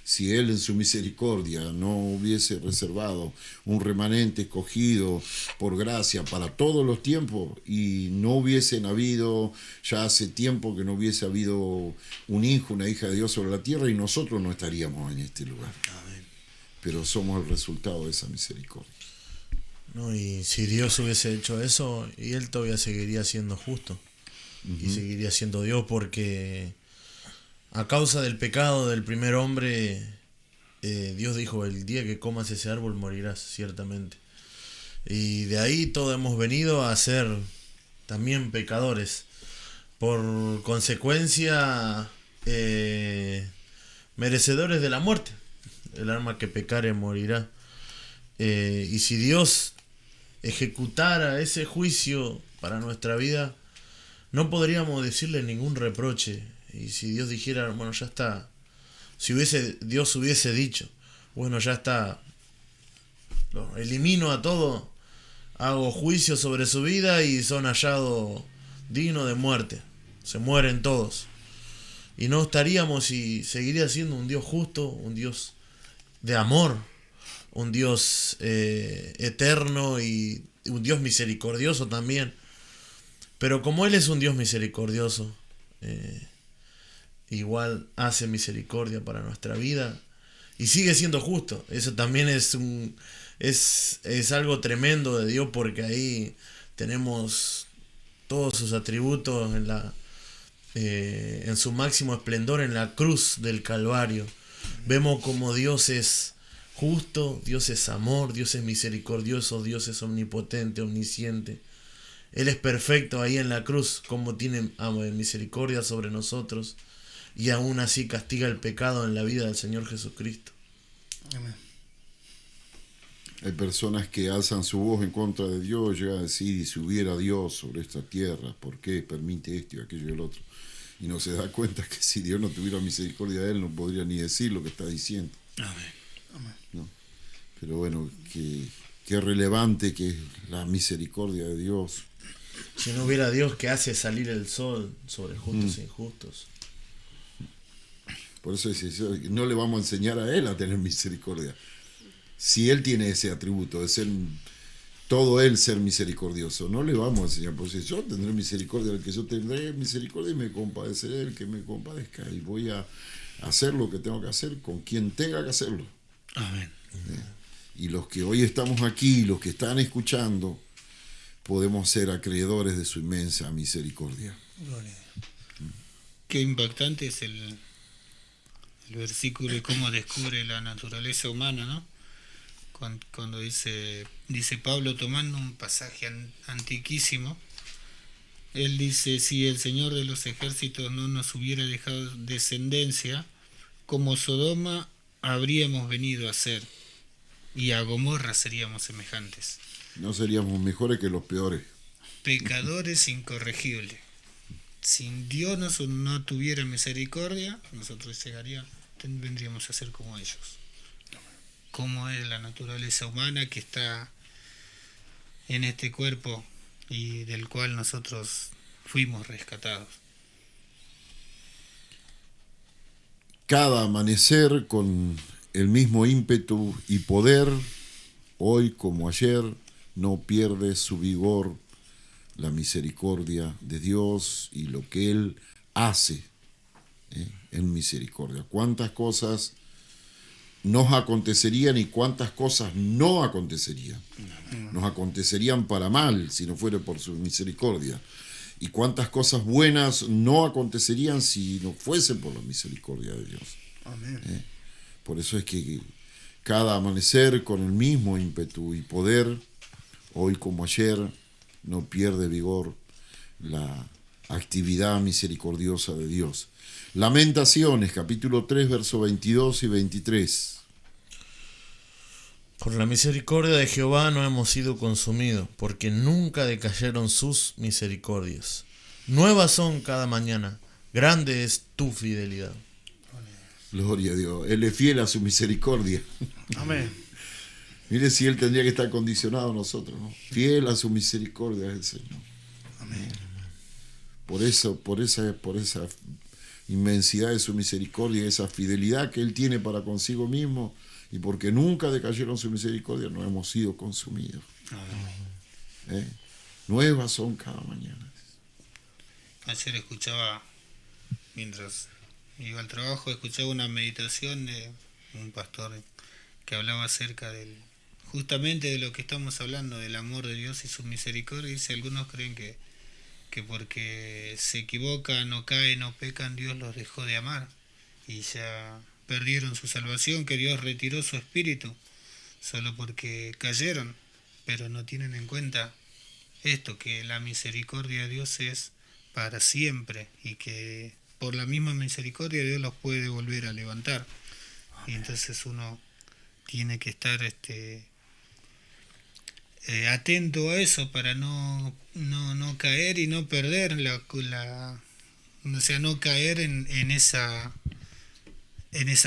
si él en su misericordia no hubiese reservado un remanente escogido por gracia para todos los tiempos, y no hubiesen habido, ya hace tiempo que no hubiese habido un hijo, una hija de Dios sobre la tierra, y nosotros no estaríamos en este lugar. Amén. Pero somos el resultado de esa misericordia. No, y si Dios hubiese hecho eso, y Él todavía seguiría siendo justo. Y seguiría siendo Dios, porque a causa del pecado del primer hombre, Dios dijo: el día que comas ese árbol morirás, ciertamente. Y de ahí todos hemos venido a ser también pecadores. Por consecuencia, merecedores de la muerte. El alma que pecare morirá. Y si Dios ejecutara ese juicio para nuestra vida, no podríamos decirle ningún reproche. Y si Dios dijera: bueno, ya está, si Dios hubiese dicho: bueno, ya está, lo elimino a todo, hago juicio sobre su vida y son hallados dignos de muerte, se mueren todos, y no estaríamos, y seguiría siendo un Dios justo, un Dios de amor, un Dios eterno y un Dios misericordioso también. Pero como Él es un Dios misericordioso, igual hace misericordia para nuestra vida y sigue siendo justo. Eso también es algo tremendo de Dios, porque ahí tenemos todos sus atributos en su máximo esplendor en la cruz del Calvario. Vemos como Dios es justo, Dios es amor, Dios es misericordioso, Dios es omnipotente, omnisciente. Él es perfecto ahí en la cruz, como tiene misericordia sobre nosotros, y aún así castiga el pecado en la vida del Señor Jesucristo. Amén. Hay personas que alzan su voz en contra de Dios, llegan a decir, y si hubiera Dios sobre esta tierra, ¿por qué permite esto y aquello y el otro? Y no se da cuenta que si Dios no tuviera misericordia de él, no podría ni decir lo que está diciendo. Amén. Amén. ¿No? Pero bueno, qué relevante que es la misericordia de Dios. Si no hubiera Dios que hace salir el sol sobre justos e injustos. Por eso no le vamos a enseñar a él a tener misericordia. Si él tiene ese atributo de ser todo él ser misericordioso, no le vamos a enseñar, porque yo tendré misericordia del que yo tendré misericordia y me compadeceré del que me compadezca, y voy a hacer lo que tengo que hacer con quien tenga que hacerlo. Amén. Y los que hoy estamos aquí, los que están escuchando, podemos ser acreedores de su inmensa misericordia. Qué impactante es el versículo y cómo descubre la naturaleza humana, ¿no? Cuando dice Pablo, tomando un pasaje antiquísimo, él dice: si el Señor de los ejércitos no nos hubiera dejado descendencia, como Sodoma habríamos venido a ser, y a Gomorra seríamos semejantes. No seríamos mejores que los peores. Pecadores incorregibles. Si Dios no tuviera misericordia, nosotros vendríamos a ser como ellos. Como es la naturaleza humana que está en este cuerpo y del cual nosotros fuimos rescatados. Cada amanecer con el mismo ímpetu y poder, hoy como ayer, no pierde su vigor la misericordia de Dios y lo que Él hace en misericordia. ¿Cuántas cosas nos acontecerían y cuántas cosas no acontecerían? Nos acontecerían para mal si no fuera por su misericordia. Y cuántas cosas buenas no acontecerían si no fuese por la misericordia de Dios. Amén. Por eso es que cada amanecer con el mismo ímpetu y poder, hoy como ayer, no pierde vigor la actividad misericordiosa de Dios. Lamentaciones, capítulo 3, versos 22 y 23. Por la misericordia de Jehová no hemos sido consumidos, porque nunca decayeron sus misericordias. Nuevas son cada mañana, grande es tu fidelidad. Gloria a Dios. Él es fiel a su misericordia. Amén. Mire si Él tendría que estar condicionado a nosotros, ¿no? Fiel a su misericordia es el Señor. Amén. Por esa inmensidad de su misericordia, esa fidelidad que Él tiene para consigo mismo, y porque nunca decayeron su misericordia, no hemos sido consumidos. Nuevas son cada mañana. Ayer escuchaba, mientras iba al trabajo, escuchaba una meditación de un pastor que hablaba acerca justamente de lo que estamos hablando, del amor de Dios y su misericordia. Y dice: algunos creen que porque se equivocan o caen o pecan, Dios los dejó de amar y ya perdieron su salvación, que Dios retiró su espíritu solo porque cayeron, pero no tienen en cuenta esto, que la misericordia de Dios es para siempre y que por la misma misericordia Dios los puede volver a levantar. Y entonces uno tiene que estar atento a eso para no caer y no perder o sea, no caer en esa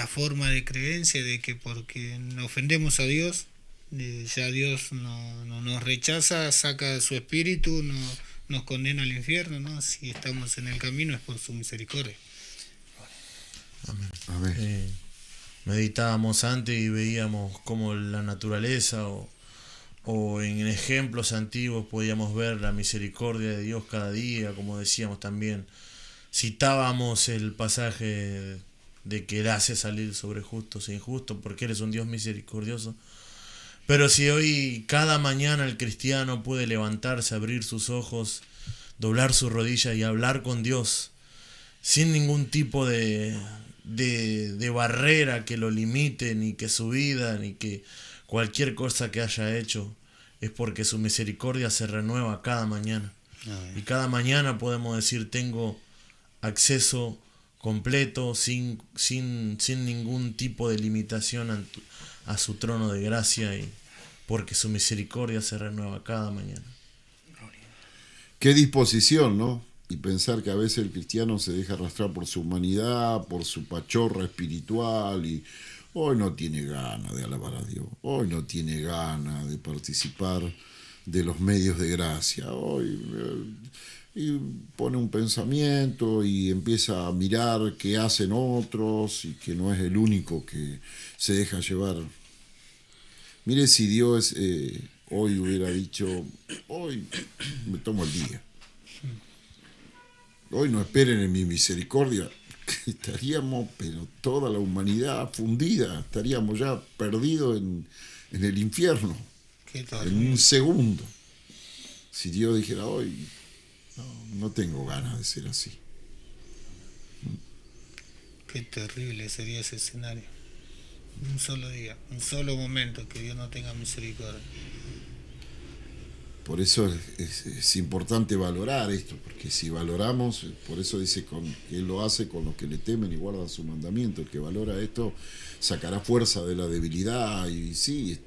forma de creencia de que porque ofendemos a Dios, ya Dios no nos rechaza, saca su espíritu, nos condena al infierno, ¿no? Si estamos en el camino es por su misericordia. Amén. meditábamos antes y veíamos cómo la naturaleza o en ejemplos antiguos podíamos ver la misericordia de Dios cada día, como decíamos también. Citábamos el pasaje de que Él hace salir sobre justos e injustos porque Él es un Dios misericordioso. Pero si hoy cada mañana el cristiano puede levantarse, abrir sus ojos, doblar su rodilla y hablar con Dios sin ningún tipo de barrera que lo limite, ni que su vida, ni que cualquier cosa que haya hecho, es porque su misericordia se renueva cada mañana. Y cada mañana podemos decir, tengo acceso completo, sin ningún tipo de limitación a su trono de gracia, y porque su misericordia se renueva cada mañana. Qué disposición, ¿no? Y pensar que a veces el cristiano se deja arrastrar por su humanidad, por su pachorra espiritual, y hoy no tiene ganas de alabar a Dios, hoy no tiene ganas de participar de los medios de gracia, hoy y pone un pensamiento y empieza a mirar qué hacen otros y que no es el único que se deja llevar. Mire, si Dios hoy hubiera dicho, hoy me tomo el día, hoy no esperen en mi misericordia, estaríamos, pero toda la humanidad fundida, estaríamos ya perdidos en el infierno, en un segundo. Si Dios dijera hoy, no tengo ganas de ser así. Qué terrible sería ese escenario. Un solo día, un solo momento que Dios no tenga misericordia. Por eso es importante valorar esto, porque si valoramos, por eso dice que Él lo hace con los que le temen y guardan su mandamiento. El que valora esto sacará fuerza de la debilidad, y sí,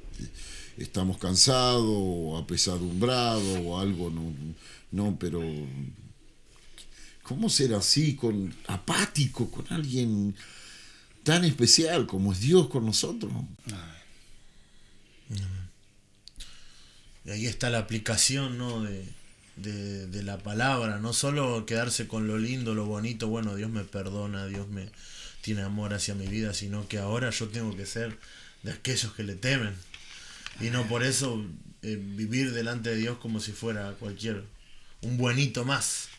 estamos cansados o apesadumbrados o algo, no, pero ¿cómo ser así, apático con alguien tan especial como es Dios con nosotros? Y ahí está la aplicación, ¿no? de la palabra, no solo quedarse con lo lindo, lo bonito, bueno, Dios me perdona, Dios me tiene amor hacia mi vida, sino que ahora yo tengo que ser de aquellos que le temen, y no por eso vivir delante de Dios como si fuera un buenito más,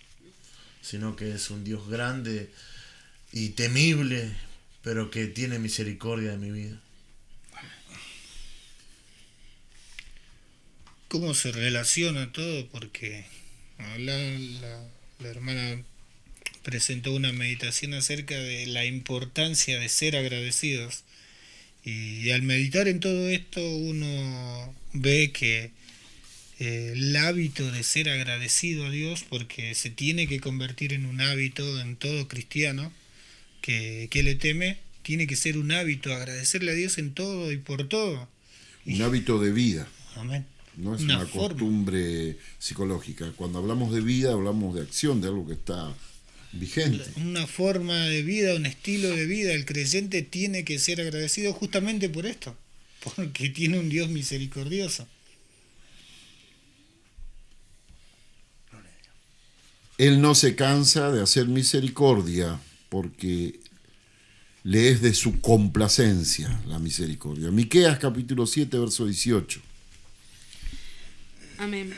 sino que es un Dios grande y temible, pero que tiene misericordia de mi vida. ¿Cómo se relaciona todo? Porque la hermana presentó una meditación acerca de la importancia de ser agradecidos. Y al meditar en todo esto uno ve que el hábito de ser agradecido a Dios, porque se tiene que convertir en un hábito en todo cristiano que le teme, tiene que ser un hábito, agradecerle a Dios en todo y por todo. Un hábito de vida. Amén. No es una costumbre psicológica. Cuando hablamos de vida, hablamos de acción, de algo que está vigente. Una forma de vida, un estilo de vida. El creyente tiene que ser agradecido justamente por esto, porque tiene un Dios misericordioso. Él no se cansa de hacer misericordia, porque le es de su complacencia la misericordia. Miqueas capítulo 7, verso 18. Amén.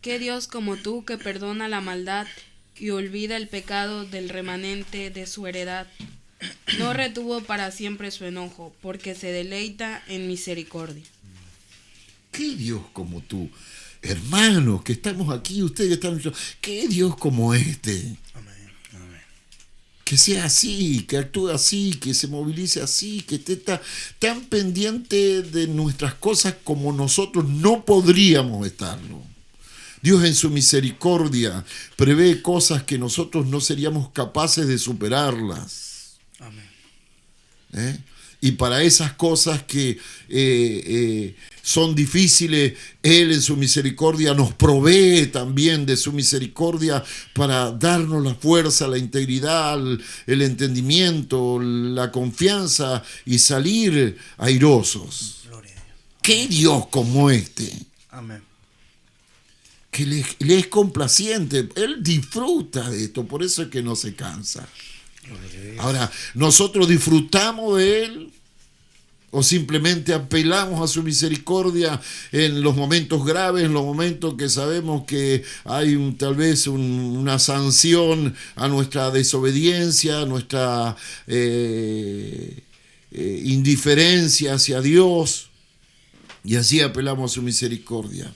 ¿Qué Dios como tú, que perdona la maldad y olvida el pecado del remanente de su heredad? No retuvo para siempre su enojo, porque se deleita en misericordia. ¿Qué Dios como tú? Hermanos, que estamos aquí, ustedes que están... ¿Qué Dios como este? Que sea así, que actúe así, que se movilice así, que esté tan pendiente de nuestras cosas como nosotros no podríamos estarlo. Dios en su misericordia prevé cosas que nosotros no seríamos capaces de superarlas. Amén. Y para esas cosas que son difíciles, Él en su misericordia nos provee también de su misericordia para darnos la fuerza, la integridad, el entendimiento, la confianza y salir airosos. ¿Qué Dios como este? Amén. Que le es complaciente, Él disfruta de esto, por eso es que no se cansa. Ahora, ¿nosotros disfrutamos de Él? ¿O simplemente apelamos a su misericordia en los momentos graves, en los momentos que sabemos que hay tal vez una sanción a nuestra desobediencia, a nuestra indiferencia hacia Dios? Y así apelamos a su misericordia.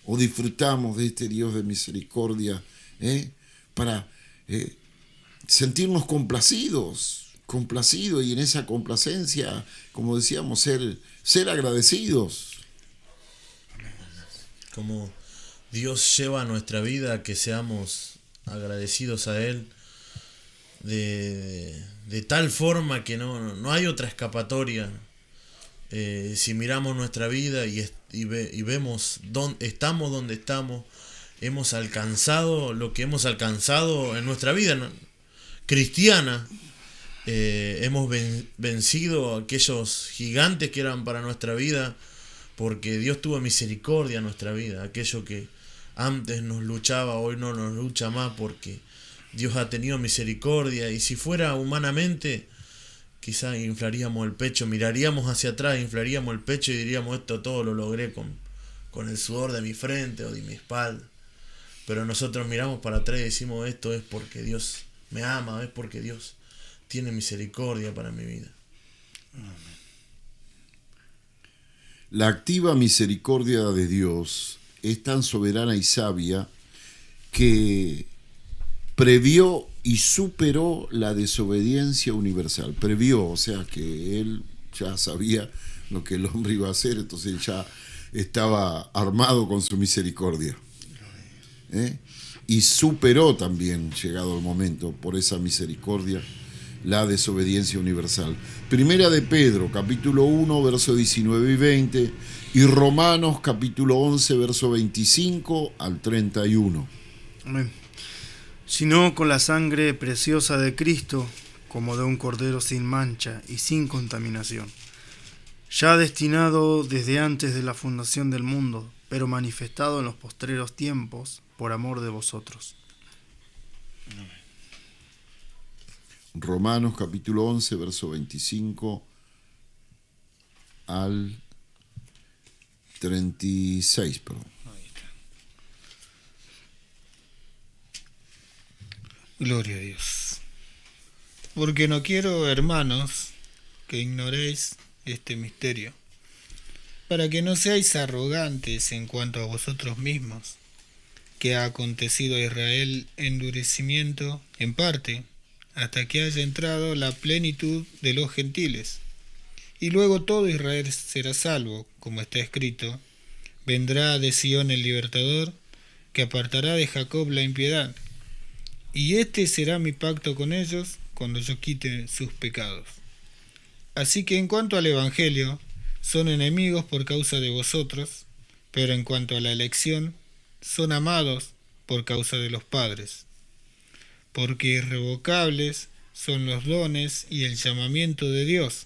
O disfrutamos de este Dios de misericordia para sentirnos complacidos, y en esa complacencia, como decíamos, ser agradecidos. Como Dios lleva a nuestra vida a que seamos agradecidos a Él de tal forma que no hay otra escapatoria. Si miramos nuestra vida y vemos estamos donde estamos, hemos alcanzado lo que hemos alcanzado en nuestra vida cristiana. Hemos vencido a aquellos gigantes que eran para nuestra vida, porque Dios tuvo misericordia en nuestra vida. Aquello que antes nos luchaba, hoy no nos lucha más, porque Dios ha tenido misericordia. Y si fuera humanamente, quizá inflaríamos el pecho, miraríamos hacia atrás, inflaríamos el pecho y diríamos: esto todo lo logré con el sudor de mi frente o de mi espalda. Pero nosotros miramos para atrás y decimos: esto es porque Dios me ama, es porque Dios tiene misericordia para mi vida. Amén. La activa misericordia de Dios es tan soberana y sabia que previó y superó la desobediencia universal. Previó, o sea que Él ya sabía lo que el hombre iba a hacer, entonces ya estaba armado con su misericordia. Y superó también, llegado el momento, por esa misericordia, la desobediencia universal. Primera de Pedro, capítulo 1, versos 19 y 20, y Romanos, capítulo 11, verso 25 al 31. Amén. Sino con la sangre preciosa de Cristo, como de un cordero sin mancha y sin contaminación, ya destinado desde antes de la fundación del mundo, pero manifestado en los postreros tiempos por amor de vosotros. Amén. Romanos capítulo 11, verso 25 al 36, perdón. Gloria a Dios. Porque no quiero, hermanos, que ignoréis este misterio, para que no seáis arrogantes en cuanto a vosotros mismos, que ha acontecido a Israel endurecimiento en parte, hasta que haya entrado la plenitud de los gentiles. Y luego todo Israel será salvo, como está escrito: vendrá de Sión el libertador, que apartará de Jacob la impiedad. Y este será mi pacto con ellos, cuando yo quite sus pecados. Así que en cuanto al Evangelio, son enemigos por causa de vosotros, pero en cuanto a la elección, son amados por causa de los padres. Porque irrevocables son los dones y el llamamiento de Dios,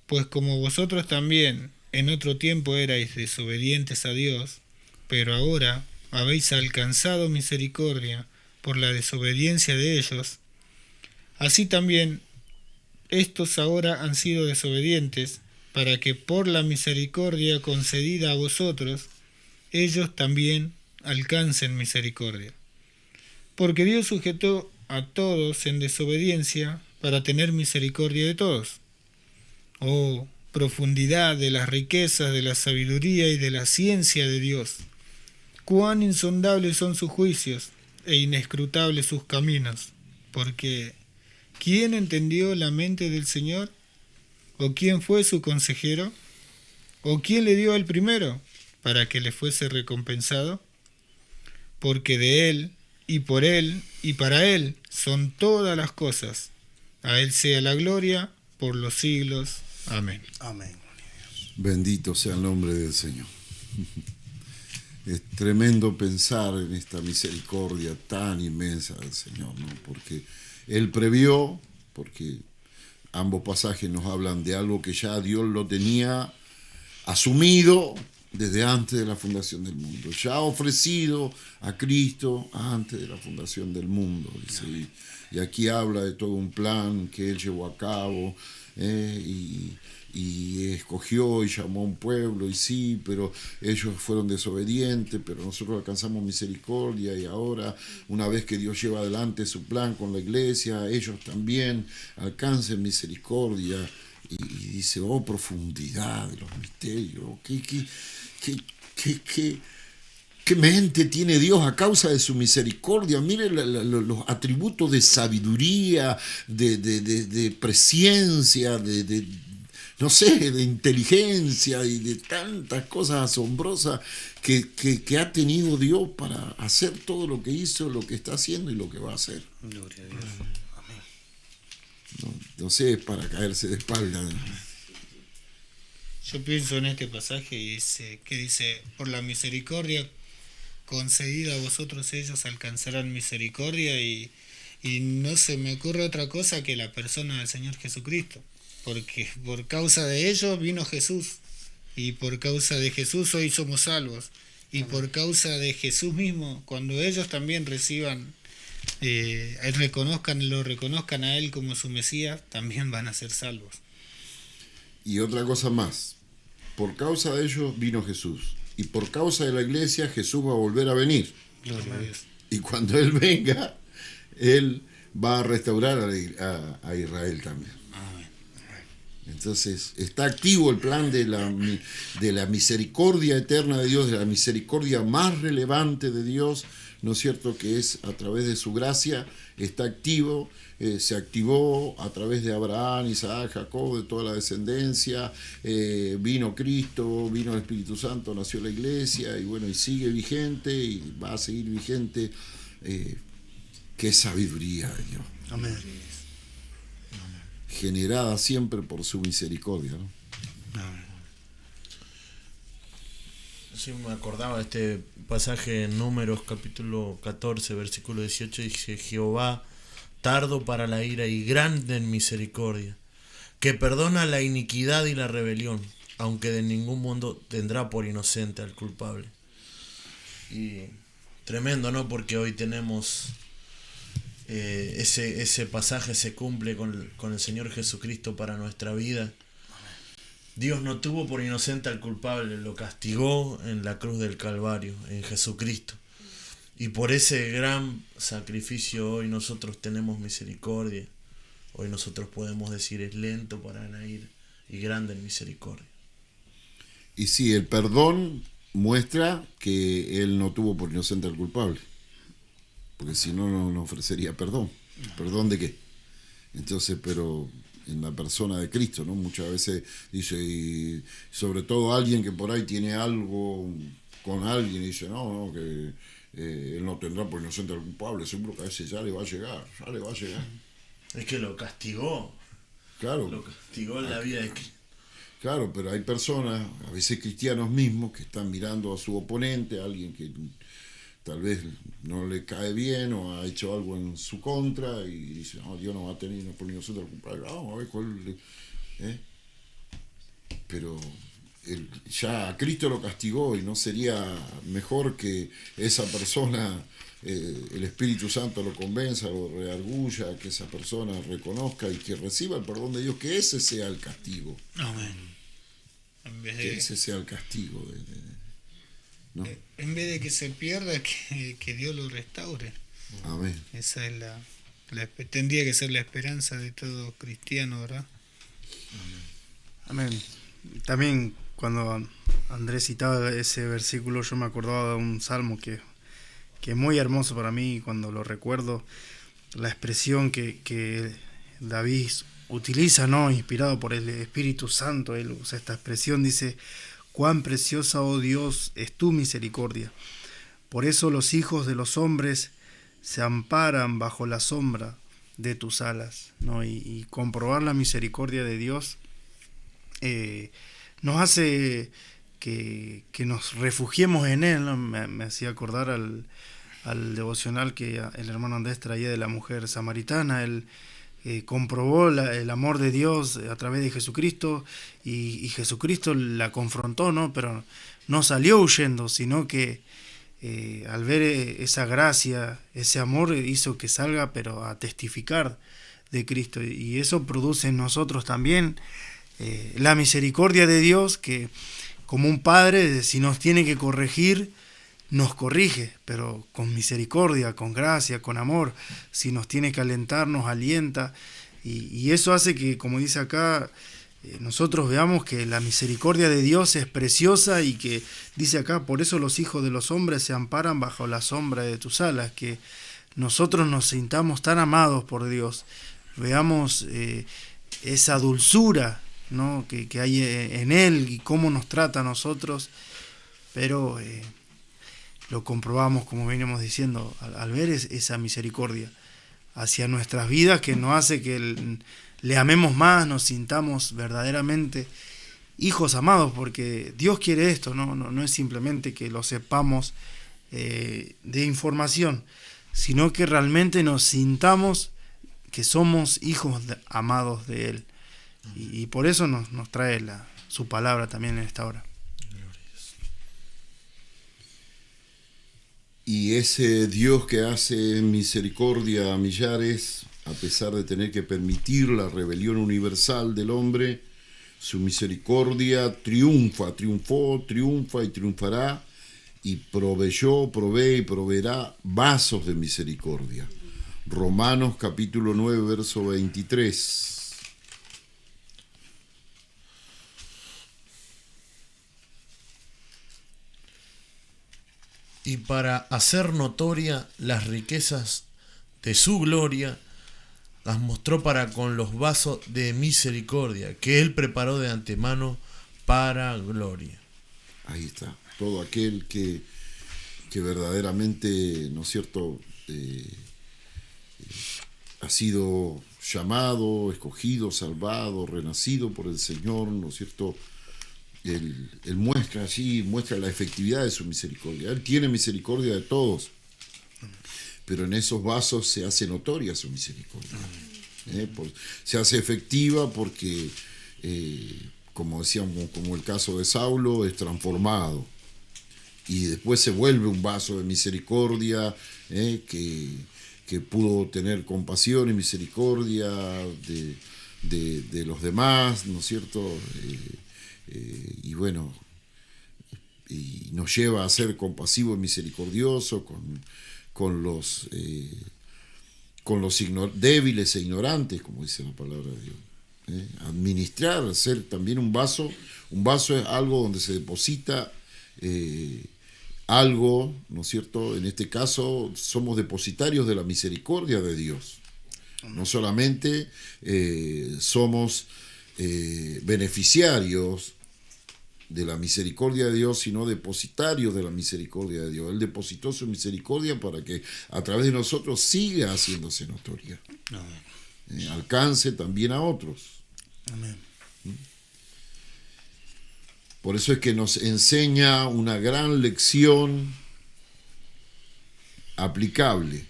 pues como vosotros también en otro tiempo erais desobedientes a Dios, pero ahora habéis alcanzado misericordia por la desobediencia de ellos, así también estos ahora han sido desobedientes, para que por la misericordia concedida a vosotros, ellos también alcancen misericordia. Porque Dios sujetó a todos en desobediencia para tener misericordia de todos. Oh, profundidad de las riquezas de la sabiduría y de la ciencia de Dios. Cuán insondables son sus juicios e inescrutables sus caminos. Porque ¿quién entendió la mente del Señor? ¿O quién fue su consejero? ¿O quién le dio el primero para que le fuese recompensado? Porque de Él, y por Él, y para Él son todas las cosas. A Él sea la gloria por los siglos. Amén. Amén. Bendito sea el nombre del Señor. Es tremendo pensar en esta misericordia tan inmensa del Señor, ¿no? Porque Él previó, porque ambos pasajes nos hablan de algo que ya Dios lo tenía asumido, desde antes de la fundación del mundo. Ya ha ofrecido a Cristo antes de la fundación del mundo. Dice, y aquí habla de todo un plan que Él llevó a cabo, y escogió y llamó a un pueblo, y sí, pero ellos fueron desobedientes, pero nosotros alcanzamos misericordia, y ahora, una vez que Dios lleva adelante su plan con la iglesia, ellos también alcancen misericordia. Y dice, oh, profundidad de los misterios, ¿qué mente tiene Dios a causa de su misericordia? Mire los atributos de sabiduría, de presciencia, no sé, de inteligencia y de tantas cosas asombrosas que ha tenido Dios para hacer todo lo que hizo, lo que está haciendo y lo que va a hacer. Gloria a Dios. Amén. No sé, es para caerse de espalda. Yo pienso en este pasaje que dice, por la misericordia concedida a vosotros ellos alcanzarán misericordia, y no se me ocurre otra cosa que la persona del Señor Jesucristo, porque por causa de ellos vino Jesús, y por causa de Jesús hoy somos salvos, y por causa de Jesús mismo, cuando ellos también reciban, lo reconozcan a Él como su Mesías, también van a ser salvos. Y otra cosa más, por causa de ellos vino Jesús, y por causa de la iglesia Jesús va a volver a venir. Gloria a Dios. Y cuando Él venga, Él va a restaurar a Israel también. Amén. Entonces está activo el plan de la misericordia eterna de Dios, de la misericordia más relevante de Dios, ¿no es cierto?, que es a través de su gracia. Está activo, se activó a través de Abraham, Isaac, Jacob, de toda la descendencia, vino Cristo, vino el Espíritu Santo, nació la iglesia, y bueno, y sigue vigente, y va a seguir vigente. Qué sabiduría de Dios. Amén. Generada siempre por su misericordia, ¿no? Sí, me acordaba de este pasaje en Números capítulo 14, versículo 18, dice: Jehová tardo para la ira y grande en misericordia, que perdona la iniquidad y la rebelión, aunque de ningún modo tendrá por inocente al culpable. Y tremendo, ¿no? Porque hoy tenemos ese pasaje se cumple con el Señor Jesucristo para nuestra vida. Dios no tuvo por inocente al culpable, lo castigó en la cruz del Calvario, en Jesucristo. Y por ese gran sacrificio hoy nosotros tenemos misericordia. Hoy nosotros podemos decir: es lento para la ira y grande en misericordia. Y sí, el perdón muestra que Él no tuvo por inocente al culpable. Porque si no, no ofrecería perdón. ¿Perdón de qué? Entonces, pero en la persona de Cristo, ¿no? Muchas veces dice, y sobre todo alguien que por ahí tiene algo con alguien, y dice, no, que Él no tendrá por inocente al culpable, seguro que a ese ya le va a llegar. Es que lo castigó. Claro. Lo castigó en la vida de Cristo. Claro, pero hay personas, a veces cristianos mismos, que están mirando a su oponente, a alguien que tal vez no le cae bien o ha hecho algo en su contra, y dice, no, Dios no va a tener por inocente al culpable. Vamos a ver cuál. Pero ya Cristo lo castigó, y no sería mejor que esa persona, el Espíritu Santo lo convenza, lo redarguya, que esa persona reconozca y que reciba el perdón de Dios, que ese sea el castigo. Amén. Que ese sea el castigo. ¿No? En vez de que se pierda, que Dios lo restaure. Amén. Esa es tendría que ser la esperanza de todo cristiano, ¿verdad? Amén. También cuando Andrés citaba ese versículo, yo me acordaba de un salmo que es muy hermoso para mí. Cuando lo recuerdo, la expresión que David utiliza, ¿no?, inspirado por el Espíritu Santo, él usa esta expresión, dice: cuán preciosa, oh Dios, es tu misericordia. Por eso los hijos de los hombres se amparan bajo la sombra de tus alas, ¿no? Y comprobar la misericordia de Dios nos hace que nos refugiemos en Él, ¿no? Me hacía acordar al devocional que el hermano Andrés traía de la mujer samaritana. Él comprobó el amor de Dios a través de Jesucristo, y Jesucristo la confrontó, ¿no? Pero no salió huyendo, sino que al ver esa gracia, ese amor, hizo que salga, pero a testificar de Cristo. Y eso produce en nosotros también la misericordia de Dios, que como un padre, si nos tiene que corregir, nos corrige, pero con misericordia, con gracia, con amor. Si nos tiene que alentar, nos alienta. Y eso hace que, como dice acá, nosotros veamos que la misericordia de Dios es preciosa, y que dice acá, por eso los hijos de los hombres se amparan bajo la sombra de tus alas, que nosotros nos sintamos tan amados por Dios, veamos esa dulzura, ¿no?, que hay en Él, y cómo nos trata a nosotros, pero lo comprobamos, como venimos diciendo, al ver esa misericordia hacia nuestras vidas, que nos hace que le amemos más, nos sintamos verdaderamente hijos amados, porque Dios quiere esto, no es simplemente que lo sepamos de información, sino que realmente nos sintamos que somos hijos amados de Él. Y por eso nos trae su palabra también en esta hora. Y ese Dios que hace misericordia a millares, a pesar de tener que permitir la rebelión universal del hombre, su misericordia triunfó, triunfa y triunfará, y provee y proveerá vasos de misericordia. Romanos capítulo 9, verso 23. Y para hacer notoria las riquezas de su gloria, las mostró para con los vasos de misericordia, que Él preparó de antemano para gloria. Ahí está, todo aquel que verdaderamente, ¿no es cierto?, ha sido llamado, escogido, salvado, renacido por el Señor, ¿no es cierto?, Él muestra la efectividad de su misericordia. Él tiene misericordia de todos, pero en esos vasos se hace notoria su misericordia. Se hace efectiva porque, como decíamos, como el caso de Saulo, es transformado. Y después se vuelve un vaso de misericordia, que pudo tener compasión y misericordia de los demás, ¿no es cierto?, y bueno, y nos lleva a ser compasivo y misericordioso con los débiles e ignorantes, como dice la palabra de Dios. Administrar, ser también un vaso es algo donde se deposita algo, ¿no es cierto? En este caso somos depositarios de la misericordia de Dios. No solamente somos beneficiarios de la misericordia de Dios, sino depositarios de la misericordia de Dios. Él depositó su misericordia para que a través de nosotros siga haciéndose notoria. Alcance también a otros. Amén. Por eso es que nos enseña una gran lección aplicable.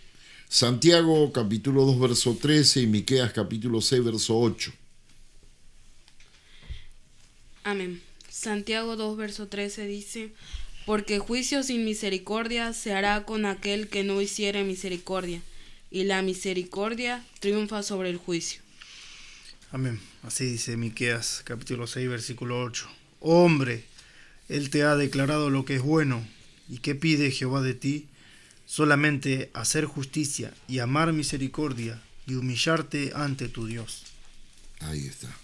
Santiago capítulo 2 verso 13 y Miqueas capítulo 6 verso 8. Amén. Santiago 2, verso 13 dice, porque juicio sin misericordia se hará con aquel que no hiciere misericordia, y la misericordia triunfa sobre el juicio. Amén. Así dice Miqueas capítulo 6, versículo 8. Hombre, Él te ha declarado lo que es bueno, y ¿qué pide Jehová de ti? Solamente hacer justicia y amar misericordia y humillarte ante tu Dios. Ahí está.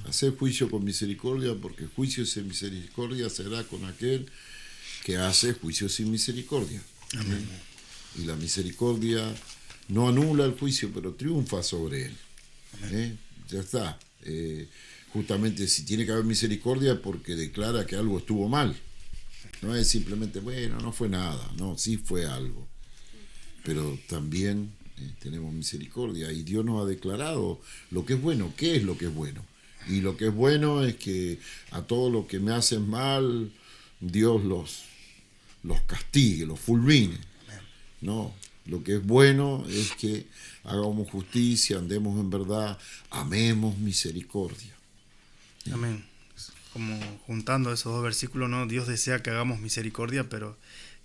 Hacer juicio con misericordia, porque juicio sin misericordia será con aquel que hace juicio sin misericordia. Amén. Y la misericordia no anula el juicio, pero triunfa sobre él. Ya está. Justamente si tiene que haber misericordia, porque declara que algo estuvo mal. No es simplemente, bueno, no fue nada. No, sí fue algo. Pero también tenemos misericordia, y Dios nos ha declarado lo que es bueno. ¿Qué es lo que es bueno? Y lo que es bueno es que a todos los que me hacen mal, Dios los castigue, los fulmine. No, lo que es bueno es que hagamos justicia, andemos en verdad, amemos misericordia. Amén. como juntando esos dos versículos, ¿no? Dios desea que hagamos misericordia, pero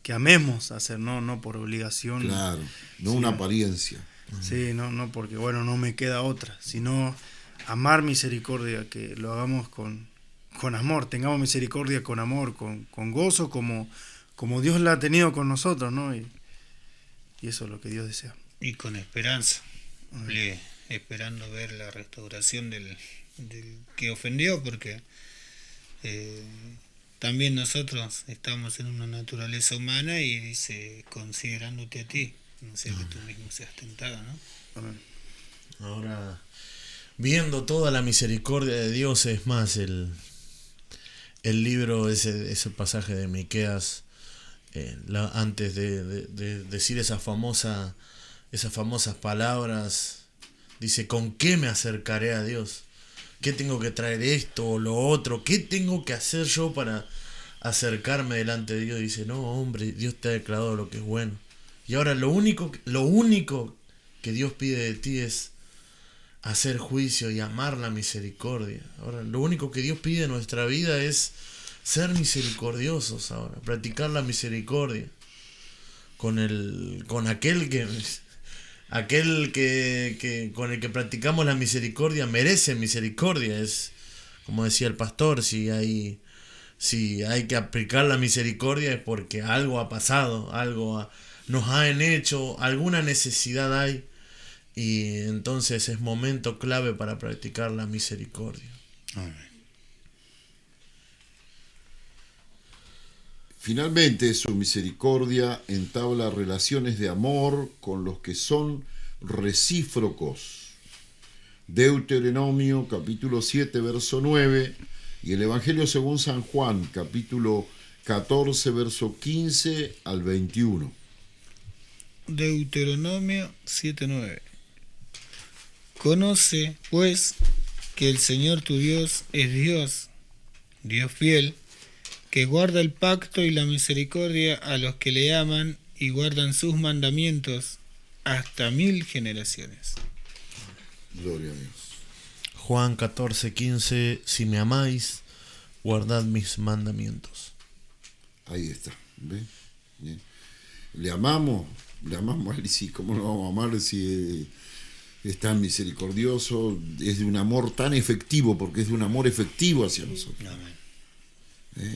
que amemos hacer, no por obligación. Claro, no Sí. una apariencia. Sí, no porque, bueno, no me queda otra, sino amar misericordia, que lo hagamos con amor, tengamos misericordia con amor, con gozo, como Dios la ha tenido con nosotros, ¿no? Y eso es lo que Dios desea. Y con esperanza, esperando ver la restauración del que ofendió, porque también nosotros estamos en una naturaleza humana y dice, considerándote a ti, no sea que tú mismo seas tentado, ¿no? Amén. Ahora, viendo toda la misericordia de Dios, es más, el libro, ese pasaje de Miqueas, antes de decir esas famosas palabras, dice, ¿con qué me acercaré a Dios? ¿Qué tengo que traer esto o lo otro? ¿Qué tengo que hacer yo para acercarme delante de Dios? Dice, no, hombre, Dios te ha declarado lo que es bueno. Y ahora lo único que Dios pide de ti es hacer juicio y amar la misericordia. Ahora, lo único que Dios pide en nuestra vida es ser misericordiosos ahora, practicar la misericordia con aquel que con el que practicamos la misericordia merece misericordia. Es como decía el pastor, si hay que aplicar la misericordia es porque algo ha pasado, nos han hecho, alguna necesidad hay, y entonces es momento clave para practicar la misericordia. Amén. Finalmente, su misericordia entabla relaciones de amor con los que son recíprocos. Deuteronomio capítulo 7, verso 9, y el Evangelio según San Juan, capítulo 14, verso 15 al 21. Deuteronomio 7:9. Conoce, pues, que el Señor tu Dios es Dios fiel, que guarda el pacto y la misericordia a los que le aman y guardan sus mandamientos hasta 1000 generaciones. Gloria a Dios. Juan 14:15, si me amáis, guardad mis mandamientos. Ahí está. ¿Ve? Bien. Le amamos a él, y sí, ¿cómo lo vamos a amar si es tan misericordioso? Es de un amor tan efectivo, porque es de un amor efectivo hacia nosotros. Amén.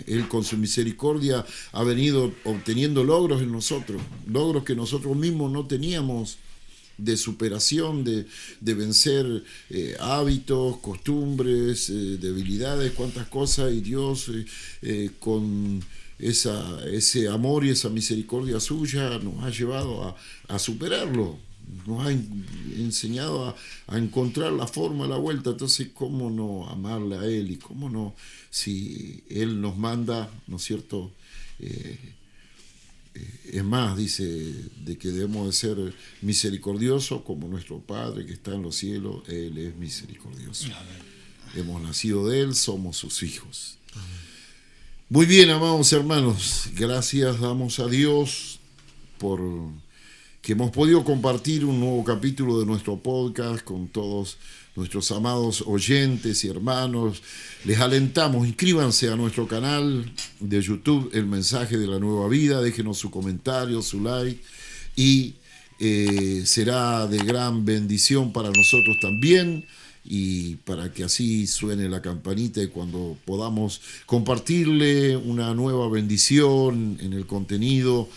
Él con su misericordia ha venido obteniendo logros en nosotros, logros que nosotros mismos no teníamos, de superación, de vencer hábitos, costumbres, debilidades, cuantas cosas, y Dios con ese amor y esa misericordia suya nos ha llevado a superarlo, nos ha enseñado a encontrar la forma, la vuelta. Entonces, ¿cómo no amarle a Él? Y cómo no, si Él nos manda, ¿no es cierto? Es más, dice de que debemos de ser misericordiosos como nuestro Padre que está en los cielos, Él es misericordioso. Amén. Hemos nacido de Él, somos sus hijos. Muy bien, amados hermanos, gracias damos a Dios por que hemos podido compartir un nuevo capítulo de nuestro podcast con todos nuestros amados oyentes y hermanos. Les alentamos, inscríbanse a nuestro canal de YouTube, El Mensaje de la Nueva Vida, déjenos su comentario, su like, y será de gran bendición para nosotros también, y para que así suene la campanita y cuando podamos compartirle una nueva bendición en el contenido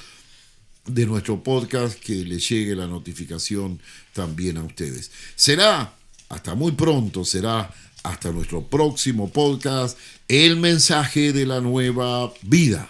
de nuestro podcast, que le llegue la notificación también a ustedes. Será hasta muy pronto, será hasta nuestro próximo podcast, El Mensaje de la Nueva Vida.